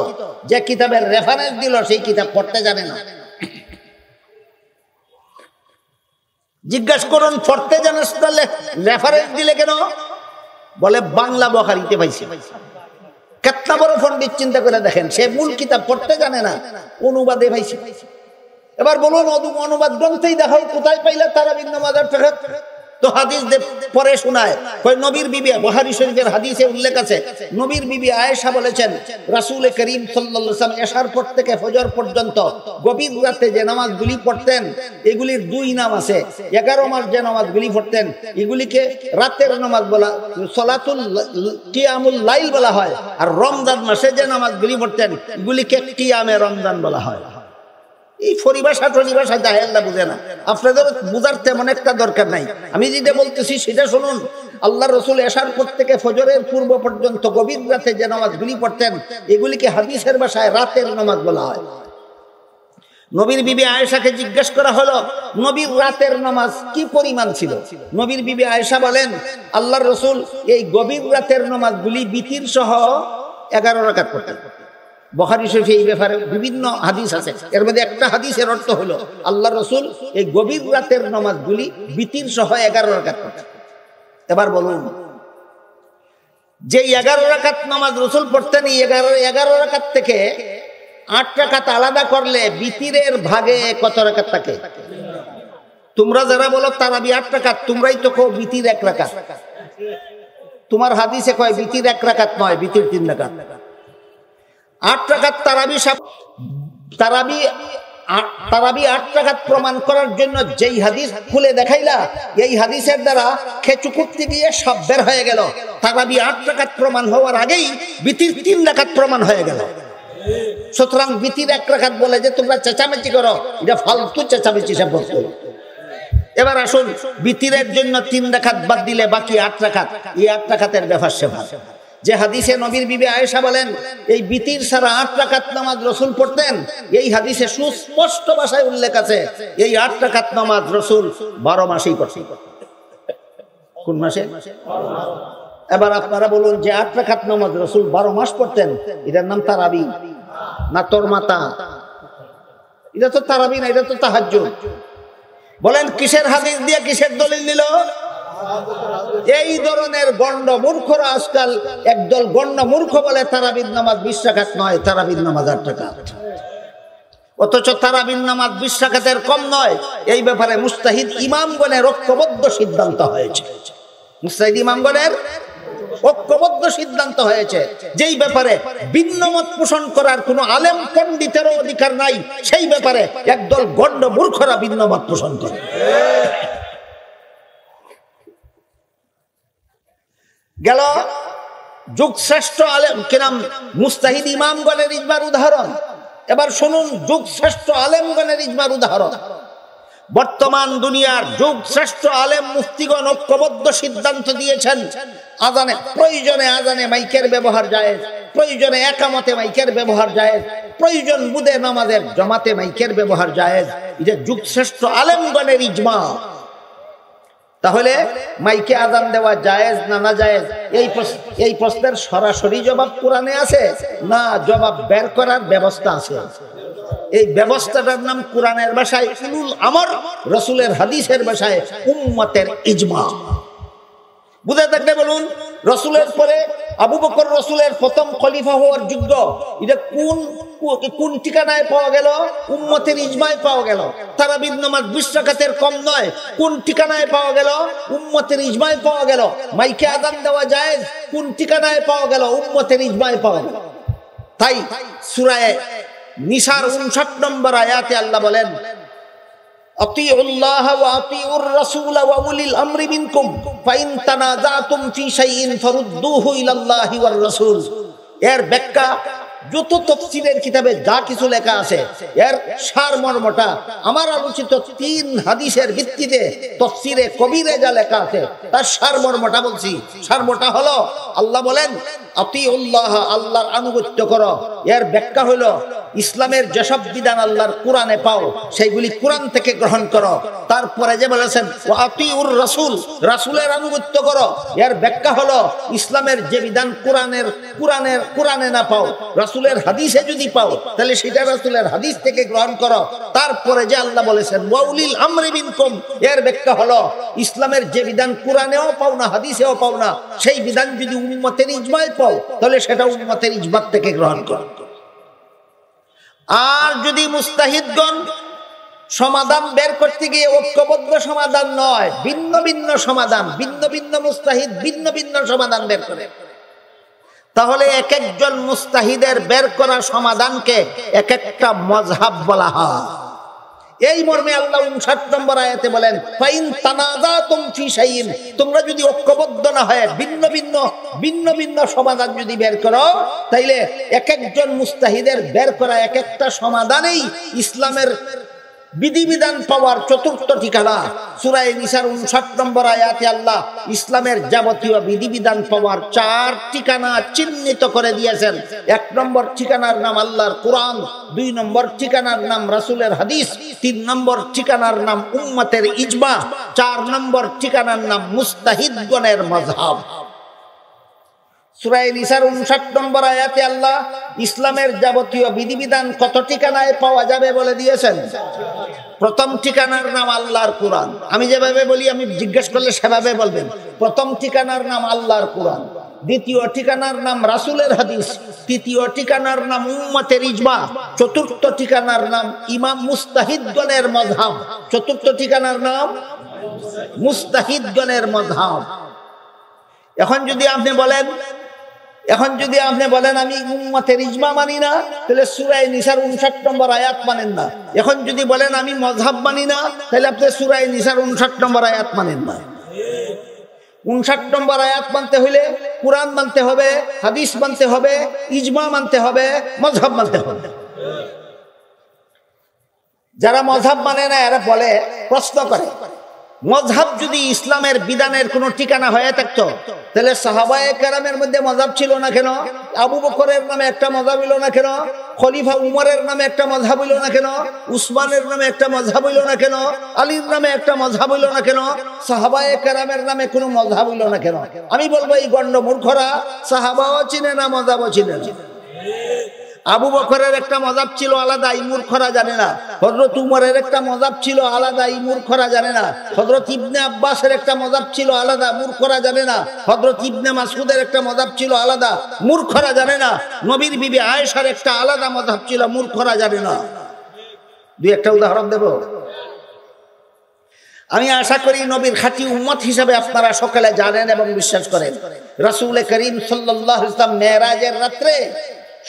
যে কিতাবের রেফারেন্স দিল সেই কিতাব পড়তে জানে না। জিজ্ঞাসা করুন পড়তে জানাস তাহলে রেফারেন্স দিলে কেন? বলে বাংলা বুখারীতে পাইছে। কতটা বড় পণ্ডিত, চিন্তা করে দেখেন, সে মূল কিতাব পড়তে জানে না, অনুবাদে পাইছে। এবার বলুন অনুবাদ গ্রন্থেই দেখাও কোথায় পাইলা তারাবির নামাজ 8 রাকাত। তো হাদিস পরে শোনায়, নবীর বিবি, বুখারী শরীফের হাদিসে উল্লেখ আছে, নবীর বিবি আয়েশা বলেছেন রাসূল করিম সাল্লাল্লাহু আলাইহি ওয়াসাল্লাম এশার পর থেকে ফজর পর্যন্ত গভীর রাতে যে নামাজগুলি পড়তেন এগুলির 2 নাম আছে। 11 মাস যে নামাজগুলি পড়তেন এগুলিকে রাতের নামাজ বলা, সালাতুল কিয়ামুল লাইল বলা হয়। আর রমজান মাসে যে নামাজগুলি পড়তেন এগুলিকে কিয়ামে রমজান বলা হয়। এই পরিভাষা জাহেলরা বুঝে না, আপনাদের বুঝার তেমন একটা দরকার নাই। আমি যেটা বলতেছি সেটা শুনুন। আল্লাহ রাসূল এশার পর থেকে ফজরের পূর্ব পর্যন্ত গভীর রাতে যে নামাজগুলি পড়তেন এগুলিকে হাদিসের ভাষায় রাতের নামাজ বলা হয়। নবীর বিবি আয়েশাকে জিজ্ঞেস করা হলো নবীর রাতের নামাজ কি পরিমাণ ছিল। নবীর বিবি আয়েশা বলেন আল্লাহর রাসূল এই গভীর রাতের নামাজগুলি বিতির সহ 11 রাকাত পড়তেন। বুখারী শরীফে এই ব্যাপারে বিভিন্ন হাদিস আছে। এর মধ্যে একটা হাদিসের অর্থ হলো আল্লাহর রাসূল এই গভীর রাতের নামাজগুলি বিতির সহ 11 রাকাত পড়তেন। এবার বলুন, যে 11 রাকাত নামাজ রাসূল পড়তেন, এই 11 রাকাত থেকে 8 রাকাত আলাদা করলে বিতিরের ভাগে কত রাকাত থাকে? তোমরা যারা বলো তারাবি 8 রাকাত, তোমরাই তো কও বিতির 1 রাকাত। তোমার হাদিসে কয় বিতির 1 রাকাত নয়, বিতির 3 রাকাত। 8 রাকাত তারাবি 8 রাকাত প্রমাণ করার জন্য যেই হাদিস খুলে দেখাইলা, এই হাদিসের দ্বারা খেচু করতে গিয়ে সব বের হয়ে গেল। তারাবি 8 রাকাত প্রমাণ হওয়ার আগেই বিতির 3 রাকাত প্রমাণ হয়ে গেল। সুতরাং বিতির 1 রাকাত বলে যে তোমরা চেঁচামেচি করো, এটা ফালতু চেঁচামেচি সাব্যস্ত। এবার আসুন, বিতিরের জন্য 3 রাকাত বাদ দিলে বাকি 8 রাকাত, এই 8 রাকাতের ব্যাপার সেবার যে হাদিসে নবীর বিবি আয়েশা বলেন এই বিতির ছাড়া 8 রাকাত নামাজ রাসূল পড়তেন, এই হাদিসে সুস্পষ্ট ভাষায় উল্লেখ আছে এই 8 রাকাত নামাজ রাসূল 12 মাসেই পড়তেন। কোন মাসে? এবার আপনারা বলুন যে 8 রাকাত নামাজ রাসূল 12 মাস পড়তেন, এটার নাম তারাবি না তরমাতা? এটা তো তারাবি না, এটা তো তাহাজ্জুদ। বলেন কিসের হাদিস দিয়ে কিসের দলিল দিল? এই ধরনের গণ্ড মূর্খরা আজকাল একদল গণ্ড মূর্খ বলে তারাবির নামাজ 20 রাকাত নয়, তারাবির নামাজ 8 রাকাত। অথচ তারাবির নামাজ 20 রাকাতের কম নয়। এই ব্যাপারে মুস্তাহিদ ইমামগণের ঐক্যবদ্ধ সিদ্ধান্ত হয়েছে। মুস্তাহিদ ইমামগণের ঐক্যবদ্ধ সিদ্ধান্ত হয়েছে যেই ব্যাপারে ভিন্ন মত পোষণ করার কোন আলেম পণ্ডিতেরও অধিকার নাই, সেই ব্যাপারে একদল গণ্ড মূর্খরা ভিন্ন মত পোষণ করে। গেল যুগশ্রেষ্ঠ আলেম কিরাম মুস্তাহিদ ইমামগণের ইজমার উদাহরণ। এবার শুনুন যুগশ্রেষ্ঠ আলেমগণের ইজমার উদাহরণ। বর্তমান দুনিয়ার যুগশ্রেষ্ঠ আলেম মুফতিগণ ঐক্যবদ্ধ সিদ্ধান্ত দিয়েছেন প্রয়োজনে আজানে মাইকের ব্যবহার জায়েজ, প্রয়োজনে একামতে মাইকের ব্যবহার জায়েজ, প্রয়োজন বুদে নামাজের জমাতে মাইকের ব্যবহার জায়েজ। এটা যুগশ্রেষ্ঠ আলেমগণের ইজমা। তাহলে মাইকে আজান দেওয়া জায়েজ না না জায়েজ, এই প্রশ্নের সরাসরি জবাব কোরআনে আছে না জবাব বের করার ব্যবস্থা আছে? এই ব্যবস্থাটার নাম কোরআনের ভাষায় উলুল আমর, রাসূলের হাদিসের ভাষায় উম্মতের ইজমা। বুঝে থাকলে বলুন, রাসূলের পরে আবু বকর রাসূলের প্রথম খলিফা হওয়ার যোগ্য, এটা কোন ঠিকানায় পাওয়া গেল? উম্মতের ইজমায় পাওয়া গেল। তারাবির নামাজ 20 রাকাতের কম নয়, কোন ঠিকানায় পাওয়া গেল? উম্মতের ইজমায় পাওয়া গেল। মাইকে আযান দেওয়া জায়েজ, কোন ঠিকানায় পাওয়া গেল? উম্মতের ইজমায় পাওয়া গেল। তাই সূরা নিসার 59 নম্বর আয়াতে আল্লাহ বলেন আতিউল্লাহ ওয়া আতিউর রাসূল ওয়া উলিল আমরি মিনকুম ফাইন তানাযাতুম ফি শাইইন ফারুদ্দুহু ইলাল্লাহি ওয়ার রাসূল। এর ব্যাখ্যা যত তাফসীরের কিতাবে যা কিছু লেখা আছে এর সারমর্মটা আমার আলোচিত 3 হাদিসের ভিত্তিতে তাফসীরে কবিরে যা লেখা আছে তার সারমর্মটা বলছি। সারমর্মটা হলো আল্লাহ বলেন আতিউল্লাহ, আল্লাহর আনুগত্য করো। এর ব্যাখ্যা হলো ইসলামের যেসব বিধান আল্লাহর কোরআনে পাও সেইগুলি কোরআন থেকে গ্রহণ করো। তারপরে যে বলেছেন ওয়া আতিউর রাসূল, রাসূলের আনুগত্য করো। এর ব্যাখ্যা হলো ইসলামের যে বিধান কোরআনে না পাও, রাসূলের হাদিসে যদি পাও তাহলে সেটা রাসূলের হাদিস থেকে গ্রহণ করো। তারপরে যে আল্লাহ বলেছেন ওয়া উলিল আমরি মিনকুম, এর ব্যাখ্যা হলো ইসলামের যে বিধান কোরআনেও পাও না হাদিসেও পাও না, সেই বিধান যদি উম্মতের ইজমায় পাও তাহলে সেটা উম্মতের ইজমা থেকে গ্রহণ করো। আর যদি মুস্তাহিদগণ সমাধান বের করতে গিয়ে ঐক্যবদ্ধ সমাধান নয়, ভিন্ন ভিন্ন সমাধান, ভিন্ন ভিন্ন মুস্তাহিদ ভিন্ন ভিন্ন সমাধান বের করে, তাহলে এক একজন মুস্তাহিদের বের করা সমাধানকে এক একটা মযহাব বলা হয়। এই মর্মে আল্লাহ 59 নম্বর আয়াতে বলেন ফাইন তানাযাতুম ফি শাইইন, তোমরা যদি ঐক্যবদ্ধ না হয় ভিন্ন ভিন্ন সমাধান যদি বের করো তাইলে এক একজন মুস্তাহিদের বের করা এক একটা সমাধানেই ইসলামের বিধিবিধান পাওয়ার চতুর্থ ঠিকানা। সূরা নিসার 59 নম্বর আয়াতে আল্লাহ ইসলামের যাবতীয় বিধিবিধান পাওয়ার 4 ঠিকানা চিহ্নিত করে দিয়েছেন। 1 নম্বর ঠিকানার নাম আল্লাহর কোরআন, 2 নম্বর ঠিকানার নাম রাসূলের হাদিস, 3 নম্বর ঠিকানার নাম উম্মতের ইজমা, 4 নম্বর ঠিকানার নাম মুস্তাহিদগণের মাযহাব। সূরা নিসার 59 নম্বর আয়াতে আল্লাহ ইসলামের যাবতীয় বিধিবিধান কত ঠিকানায় পাওয়া যাবে বলে দিয়েছেন। প্রথম ঠিকানার নাম আল্লাহর কোরআন। আমি যেভাবে বলি আমি জিজ্ঞেস করলে সেভাবে বলবেন। প্রথম ঠিকানার নাম আল্লাহর কোরআন, দ্বিতীয় ঠিকানার নাম রাসূলের হাদিস, তৃতীয় ঠিকানার নাম উম্মতের ইজমা, চতুর্থ ঠিকানার নাম ইমাম মুস্তাহিদগণের মাযহাব। চতুর্থ ঠিকানার নাম মুস্তাহিদগণের মাযহাব। এখন যদি আপনি বলেন আমি উম্মতের ইজমা মানি না, তাহলে সূরা নিসার 59 নম্বর আয়াত মানেন না। এখন যদি বলেন আমি মাযহাব মানি না, তাহলে আপনি সূরা নিসার 59 নম্বর আয়াত মানেন না। 59 নম্বর আয়াত মানতে হইলে কুরআন মানতে হবে, হাদিস মানতে হবে, ইজমা মানতে হবে, মযহাব মানতে হবে। যারা মযহাব মানে না এরা বলে, প্রশ্ন করে, মযহাব যদি ইসলামের বিধানের কোনো ঠিকানা হয়ে থাকতো তাহলে সাহাবায়ে কেরামের মধ্যে মযহাব ছিল না কেন? আবু বকরের নামে একটা মযহাব হইল না কেন? খলিফা উমরের নামে একটা মযহাব হইল না কেন? উসমানের নামে একটা মযহাব হইল না কেন? আলীর নামে একটা মযহাব হইল না কেন? সাহাবায়ে কেরামের নামে কোনো মযহাব হইল না কেন? আমি বলবো এই গণ্ড মূর্খরা সাহাবাও চিনে না, মযহাবও চিনে না। আবু বকরের একটা মযহাব ছিল আলাদা, এই মূর্খরা জানে না। হযরত উমরের একটা মযহাব ছিল আলাদা, এই মূর্খরা জানে না। হযরত ইবনে আব্বাসের একটা মযহাব ছিল আলাদা, মূর্খরা জানে না। হযরত ইবনে মাসউদের একটা মযহাব ছিল আলাদা, মূর্খরা জানে না। নবীর বিবি আয়েশার একটা আলাদা মযহাব ছিল, মূর্খরা জানে না। দুই একটা উদাহরণ দেব। আমি আশা করি নবীর খাঁটি উম্মত হিসেবে আপনারা সকলে জানেন এবং বিশ্বাস করেন। রাসূল করিম সাল্লাল্লাহু আলাইহি ওয়াসাল্লাম মেরাজের রাত্রে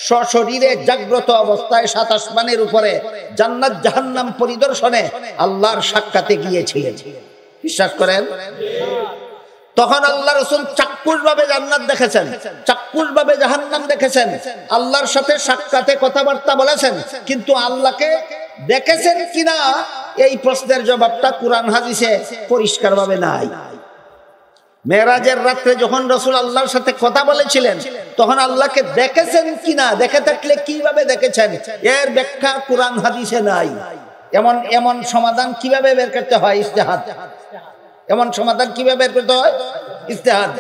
সশরীরে জাগ্রত অবস্থায় 7 আসমানের উপরে জান্নাত জাহান্নাম পরিদর্শনে আল্লাহর সাক্ষাতে গিয়েছিলেন। বিশ্বাস করেন? তখন আল্লাহ রাসূল চাক্ষুষভাবে জান্নাত দেখেছেন, চাক্ষুষভাবে জাহান্নাম দেখেছেন, আল্লাহর সাথে সাক্ষাতে কথাবার্তা বলেছেন। কিন্তু আল্লাহকে দেখেছেন কিনা এই প্রশ্নের জবাবটা কুরআন হাদিসে পরিষ্কারভাবে নাই। মেরাজের রাত্রে যখন রাসূল আল্লাহর সাথে কথা বলেছিলেন তখন আল্লাহকে দেখেছেন কিনা, দেখে থাকলে কিভাবে দেখেছেন, এর ব্যাখ্যা কুরআন হাদিসে নাই। এমন সমাধান কিভাবে বের করতে হয়? ইজতিহাদ। এমন সমাধান কিভাবে বের করতে হয়? ইজতিহাদ।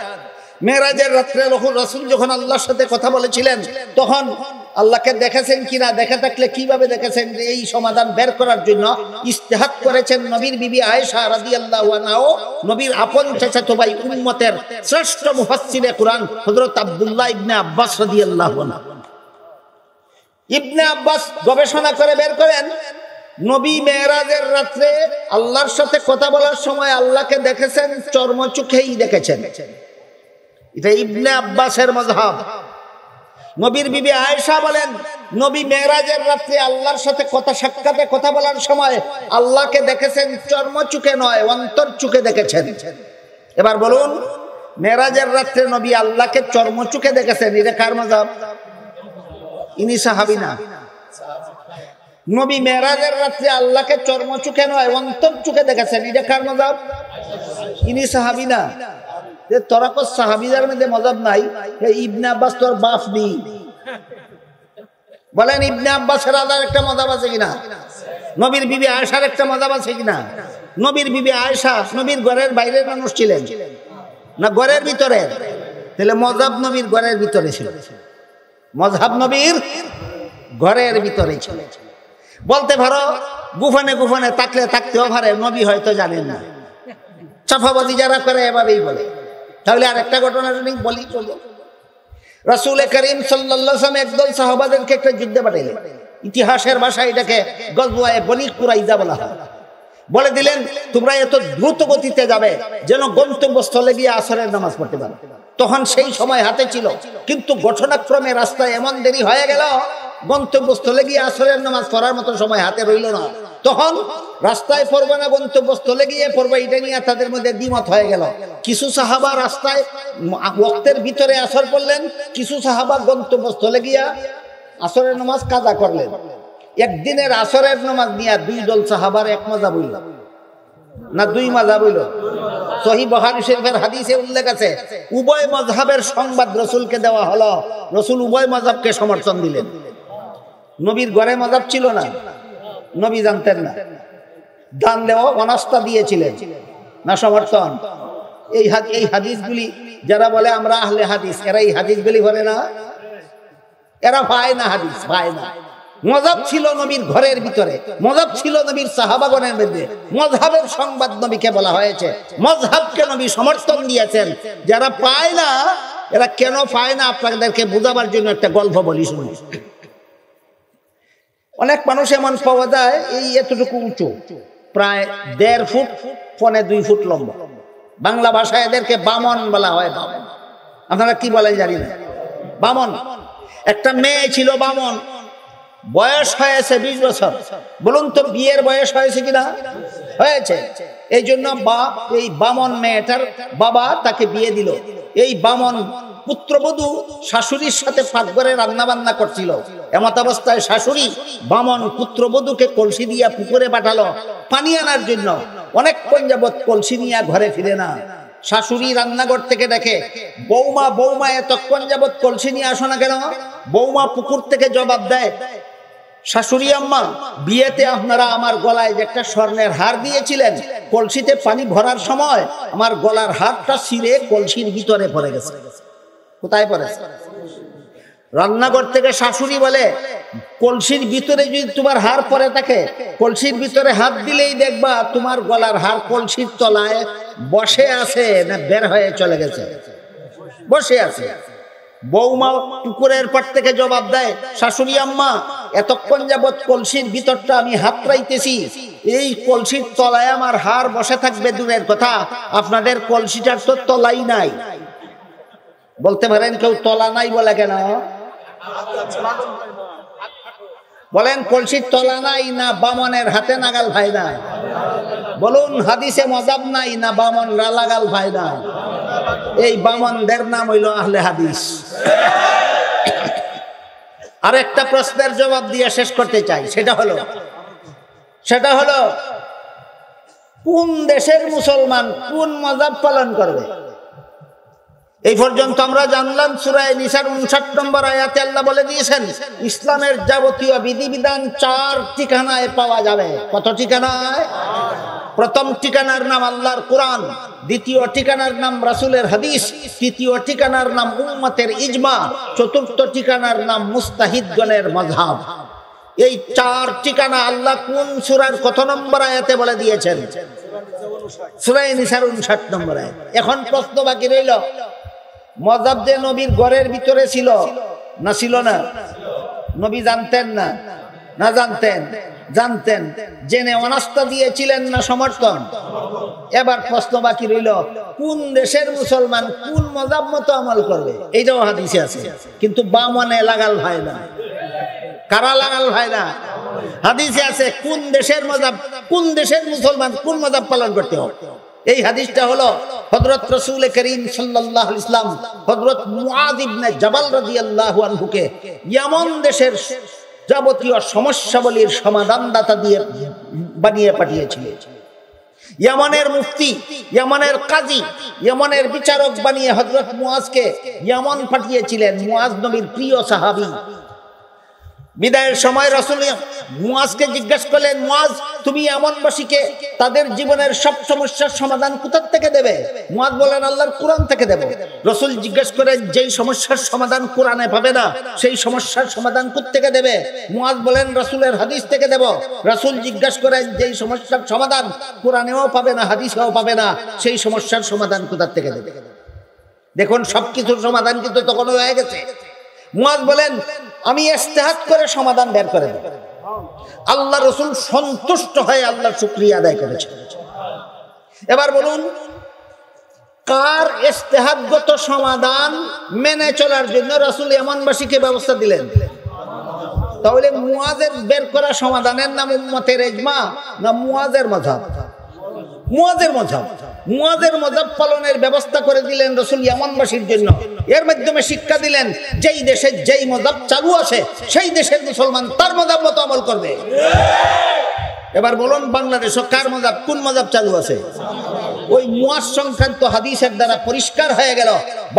মেরাজের রাত্রে রাসূল যখন আল্লাহর সাথে কথা বলেছিলেন তখন আল্লাহকে দেখেছেন কিনা, দেখে থাকলে কিভাবে দেখেছেন, এই সমাধান বের করার জন্য ইজতিহাদ করেছেন নবীর বিবি আয়েশা রাদিয়াল্লাহু আনহা ও নবীর আপন চাচাতো ভাই উম্মতের শ্রেষ্ঠ মুফাসসিরে কুরআন হযরত আব্দুল্লাহ ইবনে আব্বাস রাদিয়াল্লাহু আনহু। ইবনে আব্বাস গবেষণা করে বের করেন নবী মেরাজের রাত্রে আল্লাহর সাথে কথা বলার সময় আল্লাহকে দেখেছেন, চর্মচোখেই দেখেছেন। এটা ইবনে আব্বাসের মাযহাব। নবীর বিবি আয়েশা বলেন নবী মেরাজের রাত্রে আল্লাহর সাথে সাক্ষাতে কথা বলার সময় আল্লাহকে দেখেছেন, চর্মচোখে নয়, অন্তরচোখে দেখেছেন। এবার বলুন, মেরাজের রাত্রে নবী আল্লাহকে চর্মচোখে দেখেছেন, এটা কার মাযহাব? ইনি সাহাবী না। নবী মেরাজের রাত্রে আল্লাহকে চর্মচোখে নয়, অন্তরচোখে দেখেছেন, এটা কার মাযহাব? ইনি সাহাবী না। যে তোরা কো সাহাবীদের মধ্যে মযহাব নাই, ইবনে আব্বাস তোর বাপ নি। বলেন ইবনে আব্বাসের আলাদা একটা মযহাব আছে কিনা? নবীর বিবি আয়েশার একটা মযহাব আছে কিনা? নবীর বিবি আয়েশা নবীর ঘরের বাইরের মানুষ ছিলেন না ঘরের ভিতরে? তাহলে মযহাব নবীর ঘরের ভিতরে ছিল, মযহাব নবীর ঘরের ভিতরে ছিল। বলতে পারো গোপনে গোপনে থাকতেও পারে, নবী হয়তো জানেন না। চাপাবাজি যারা করে এভাবেই বলে। তাহলে আর একটা ঘটনা বলি, চলো। রাসূল করিম সাল্লাল্লাহু আলাইহি ওয়াসাল্লাম একদল সাহাবাদেরকে একটা যুদ্ধে পাঠাইলেন। ইতিহাসের ভাষায় এটাকে গজওয়ায়ে বনি কুরাইজা বলা হয়। বলে দিলেন তোমরা এত দ্রুত গতিতে যাবে যেন গন্তব্যস্থলে গিয়ে আসরের নামাজ পড়তে পারো। তখন সেই সময় হাতে ছিল, কিন্তু ঘটনাক্রমে রাস্তায় এমন দেরি হয়ে গেল গন্তব্যস্থলে গিয়ে আসরের নামাজ পড়ার মতো সময় হাতে রইল না। তখন রাস্তায় পড়বে না গন্তব্যস্থলে গিয়ে পড়বে, এটা নিয়ে তাদের মধ্যে দ্বিমত হয়ে গেল। কিছু সাহাবা রাস্তায় ওয়াক্তের ভিতরে আসর পড়লেন, কিছু সাহাবা গন্তব্যস্থলে গিয়া আসরের নামাজ কাজা করলেন। একদিনের আসরের নামাজ নিয়ে দুই দল সাহাবার এক মাযহাব হইল না দুই মাযহাব হইল? সহিহ বুখারী শরীফের হাদিসে উল্লেখ আছে উভয় মাযহাবের সংবাদ রাসূলকে দেওয়া হলো। রাসূল উভয় মাযহাবকে সমর্থন দিলেন। নবীর ঘরে মাযহাব ছিল না, নবী জানতেন না, দান দেওয়া অনাস্থা দিয়েছিলেন না সমর্থন? এই হাদিসগুলি যারা বলে আমরা আহলে হাদিস, এরা এই হাদিসগুলি বলে না, এরা পায় না হাদিস, পায় না। মযহাব ছিল নবীর ঘরের ভিতরে, মযহাব ছিল নবীর সাহাবাগণের মধ্যে। মযহাবের সংবাদ নবীকে বলা হয়েছে, মযহাবকে নবী সমর্থন দিয়েছেন। যারা পায় না, এরা কেন পায় না আপনাদেরকে বোঝাবার জন্য একটা গল্প বলি, শুনুন। অনেক মানুষ এমন পাওয়া যায় এই এতটুকু উঁচু, প্রায় 1.5 ফুট, 1.25 ফুট লম্বা। বাংলা ভাষায় এদেরকে বামন বলা হয়। বামন আপনারা কি বলেন জানি না, বামন। একটা মেয়ে ছিল বামন, বয়স হয়েছে 20 বছর। বলুন তো বিয়ের বয়স হয়েছে কিনা? হয়েছে। এই জন্য এই বামন মেয়েটার বাবা তাকে বিয়ে দিল। এই বামন পুত্রবধূ শাশুড়ির সাথে পাকঘরে রান্না বান্না করছিল। এমত অবস্থায় শাশুড়ি বামন পুত্রবধূকে কলসি দিয়া পুকুরে পাঠালো পানি আনার জন্য। অনেকক্ষণ যাবৎ কলসি নিয়ে ঘরে ফিরে না। শাশুড়ি রান্নাঘর থেকে দেখে, বৌমা বৌমা এতক্ষণ যাবৎ কলসি নিয়ে আসো না কেন? বৌমা পুকুর থেকে জবাব দেয়, শাশুড়ি আম্মা, বিয়েতে আপনারা আমার গলায় যে একটা স্বর্ণের হার দিয়েছিলেন, কলসিতে পানি ভরার সময় আমার গলার হারটা ছিঁড়ে কলসির ভিতরে পড়ে গেছে। কোথায় পড়েছে? রান্নাঘর থেকে শাশুড়ি বলে, কলসির ভিতরে যদি তোমার হার পড়ে থাকে, কলসির ভিতরে হাত দিলেই দেখবা তোমার গলার হার কলসির তলায় বসে আছে না বের হয়ে চলে গেছে? বসে আছে। বৌমা পুকুরের পাড় থেকে জবাব দেয়, শাশুড়ি আম্মা, এতক্ষণ যাবৎ কলসির ভিতরটা আমি হাত রাইতেছি, এই কলসির তলায় আমার হার বসে থাকবে দূরের কথা, আপনাদের কলসিটার তো তলাই নাই। বলতে পারেন কেউ তলা নাই বলে কেন? বলেন কলসির তলা নাই না বামনের হাতে নাগাল ভাই না? বলুন হাদিসে মজাব নাই না বামন লাগাল ভাই না? এই বামনদের নাম হইল আহলে হাদিস। আরেকটা প্রশ্নের জবাব দিয়ে শেষ করতে চাই, সেটা হলো কোন দেশের মুসলমান কোন মজাব পালন করবে? এই পর্যন্ত আমরা জানলাম সূরা নিসার 59 নম্বর আয়াতে আল্লাহ বলে দিয়েছেন ইসলামের যাবতীয় বিধিবিধান 4 ঠিকানায় পাওয়া যাবে। কত ঠিকানায়? প্রথম ঠিকানার নাম আল্লাহর কোরআন, দ্বিতীয় ঠিকানার নাম রাসূলের হাদিস, তৃতীয় ঠিকানার নাম উম্মতের ইজমা, চতুর্থ ঠিকানার নাম মুস্তাহিদগণের মাযহাব। এই 4 ঠিকানা আল্লাহ কোন সূরার কত নম্বর আয়াতে বলে দিয়েছেন? সূরা নিসার 59 নম্বর আয়াত। এখন প্রশ্ন বাকি রইল, মযহাব যে নবীর ঘরের ভিতরে ছিল না ছিল না? নবী জানতেন না? না জানতেন? জানতেন। জেনে অনাস্থা দিয়েছিলেন না সমর্থন? এবার প্রশ্ন বাকি রইল, কোন দেশের মুসলমান কোন মযহাব মতো আমল করবে? এইটাও হাদিসে আছে, কিন্তু বামনে লাগাল ভাই না। কারা লাগাল ভাই না? হাদিসে আছে কোন দেশের মযহাব, কোন দেশের মুসলমান কোন মযহাব পালন করতে হবে। এই হাদিসটা হলো হযরত রাসূল করিম সাল্লাল্লাহু আলাইহি ওয়াসাল্লাম হযরত মুআয ইবনে জাবাল রাদিয়াল্লাহু আনহুকে ইয়ামান দেশের যাবতীয় সমস্যাবলীর সমাধানদাতা দিয়ে বানিয়ে পাঠিয়েছিলেন। ইয়ামানের মুফতি, ইয়ামানের কাজী, ইয়ামানের বিচারক বানিয়ে হযরত মুআযকে ইয়ামান পাঠিয়েছিলেন। মুআয নবীর প্রিয় সাহাবী। বিদায়ের সময় রাসূল মুআযকে জিজ্ঞাসা করলেন, মুআয, তুমি ইয়ামানবাসীকে তাদের জীবনের সব সমস্যার সমাধান কোথা থেকে দেবে? মুআয বলেন, আল্লাহর কোরআন থেকে দেব। রাসূল জিজ্ঞাসা করেন, যেই সমস্যার সমাধান কোরআনে পাবে না সেই সমস্যার সমাধান কোথা থেকে দেবে? মুআয বলেন, রাসূলের হাদিস থেকে দেব। রাসূল জিজ্ঞাসা করেন, যেই সমস্যার সমাধান কোরআনেও পাবে না হাদিসেও পাবে না সেই সমস্যার সমাধান কোথা থেকে দেবে? দেখুন সবকিছুর সমাধান কিন্তু তখন হয়ে গেছে। মুআয বলেন, আমি ইজতিহাদ করে সমাধান বের করে দেব। আল্লাহ রাসূল সন্তুষ্ট হয়ে আল্লাহর শুকরিয়া আদায় করেছেন। এবার বলুন, কার ইজতিহাদগত সমাধান মেনে চলার জন্য রাসূল ইয়ামানবাসীকে ব্যবস্থা দিলেন? তাহলে মুআযের বের করা সমাধানের নাম উম্মতের ইজমা না মুআযের মাযহাব? মুআযের মাযহাব। মুআযের মাযহাব পালনের ব্যবস্থা করে দিলেন রাসূল ইয়ামানবাসীর জন্য। এর মাধ্যমে শিক্ষা দিলেন, যেই দেশে যেই মাযহাব চালু আছে সেই দেশের মুসলমান তার মাযহাব মতো আমল করবে। এবার বলুন, বাংলাদেশে কার মাযহাব, কোন মাযহাব চালু আছে? ওই মুআয সংক্রান্ত হাদিসের দ্বারা পরিষ্কার হয়ে গেল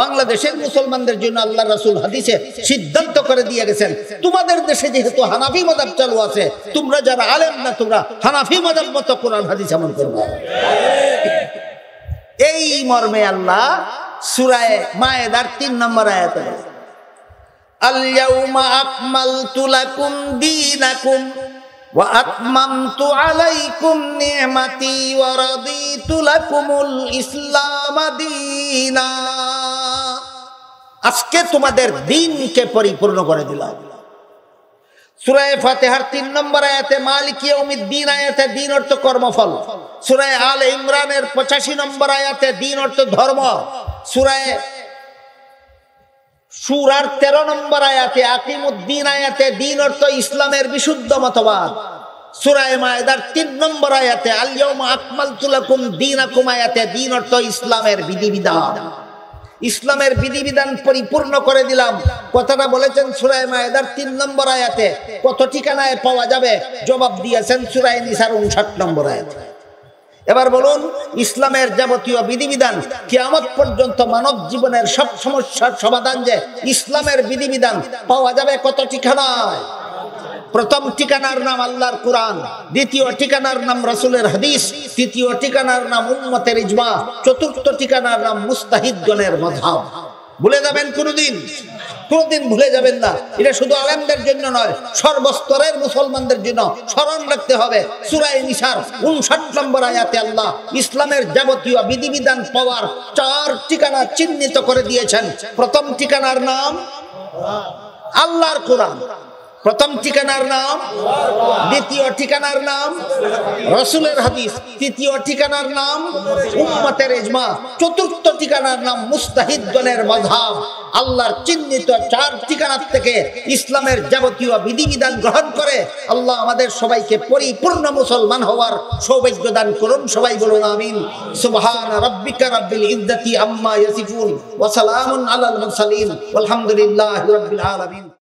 বাংলাদেশের মুসলমানদের জন্য আল্লাহ রাসূল হাদিসে সিদ্ধান্ত করে দিয়ে গেছেন, তোমাদের দেশে যেহেতু হানাফি মাযহাব চালু আছে, তোমরা যারা আলেম না তোমরা হানাফি মাযহাব মতো কোরআন হাদিস আমল করবে। এই মর্মে আল্লাহ সূরা মায়েদার 3 নম্বর আয়াতে বলেন, আল ইয়াউমা আকমালতু লাকুম দীনাকুম ওয়া আতমামতু আলাইকুম নি'মাতি ওয়া রাদিতু লাকুমুল ইসলাম দীনা। আজকে তোমাদের দ্বীনকে পরিপূর্ণ করে দিলাম। সূরা ফাতিহার 3 নম্বর আয়াতে মালিক ইয়াউমিদ্দিন আয়াতে দ্বীন অর্থ কর্মফল। সূরা আলে ইমরানের 85 নম্বর আয়াতে দ্বীন অর্থ ধর্ম। সূরার 13 নম্বর আয়াতে আকিমুদ্দিন আয়াতে দ্বীন অর্থ ইসলামের বিশুদ্ধ মতবাদ। সূরা মায়েদার 3 নম্বর আয়াতে আল ইয়াউমা আকমালতু লাকুম দীনাকুম আয়াতে দ্বীন অর্থ ইসলামের বিধিবিধান, ইসলামের বিধিবিধান পরিপূর্ণ করে দিলাম। কথাটা বলেছেন সূরা মায়েদার 3 নম্বর আয়াতে। কত ঠিকানায় পাওয়া যাবে? জবাব দিয়েছেন সূরা নিসার 59 নম্বর আয়াতে। এবার বলুন, ইসলামের যাবতীয় বিধিবিধান কিয়ামত পর্যন্ত মানব জীবনের সব সমস্যার সমাধান যে ইসলামের বিধিবিধান পাওয়া যাবে কত ঠিকানায়? প্রথম ঠিকানার নাম আল্লাহর কোরআন, দ্বিতীয় ঠিকানার নাম রাসূলের হাদিস, তৃতীয় ঠিকানার নাম উম্মতের ইজমা, চতুর্থ ঠিকানার নাম মুস্তাহিদগণের মাযহাব। ভুলে যাবেন কোনদিন? কোনদিন ভুলে যাবেন না। এটা শুধু আলেমদের জন্য নয়, সর্বস্তরের মুসলমানদের জন্য স্মরণ রাখতে হবে। সূরা নিসার 59 নম্বর আয়াতে আল্লাহ ইসলামের যাবতীয় বিধিবিধান পাওয়ার 4 ঠিকানা চিহ্নিত করে দিয়েছেন। প্রথম ঠিকানার নাম আল্লাহর কোরআন, প্রথম ঠিকানার নাম, দ্বিতীয় ঠিকানার নাম রাসূলের হাদিস, তৃতীয় ঠিকানার নাম উম্মতের ইজমা, চতুর্থ ঠিকানার নাম মুস্তাহিদগণের মাযহাব। আল্লাহর চিহ্নিত 4 ঠিকানা থেকে ইসলামের যাবতীয় বিধিবিধান গ্রহণ করে আল্লাহ আমাদের সবাইকে পরিপূর্ণ মুসলমান হওয়ার সৌভাগ্য দান করুন। সবাই বলুন আমিন। সুবহান রাব্বিকা রাব্বিল ইজ্জাতি আম্মা ইয়াসিফুন ওয়া সালামুন আলাল মুরসালিন ওয়ালহামদুলিল্লাহি রাব্বিল আলামিন।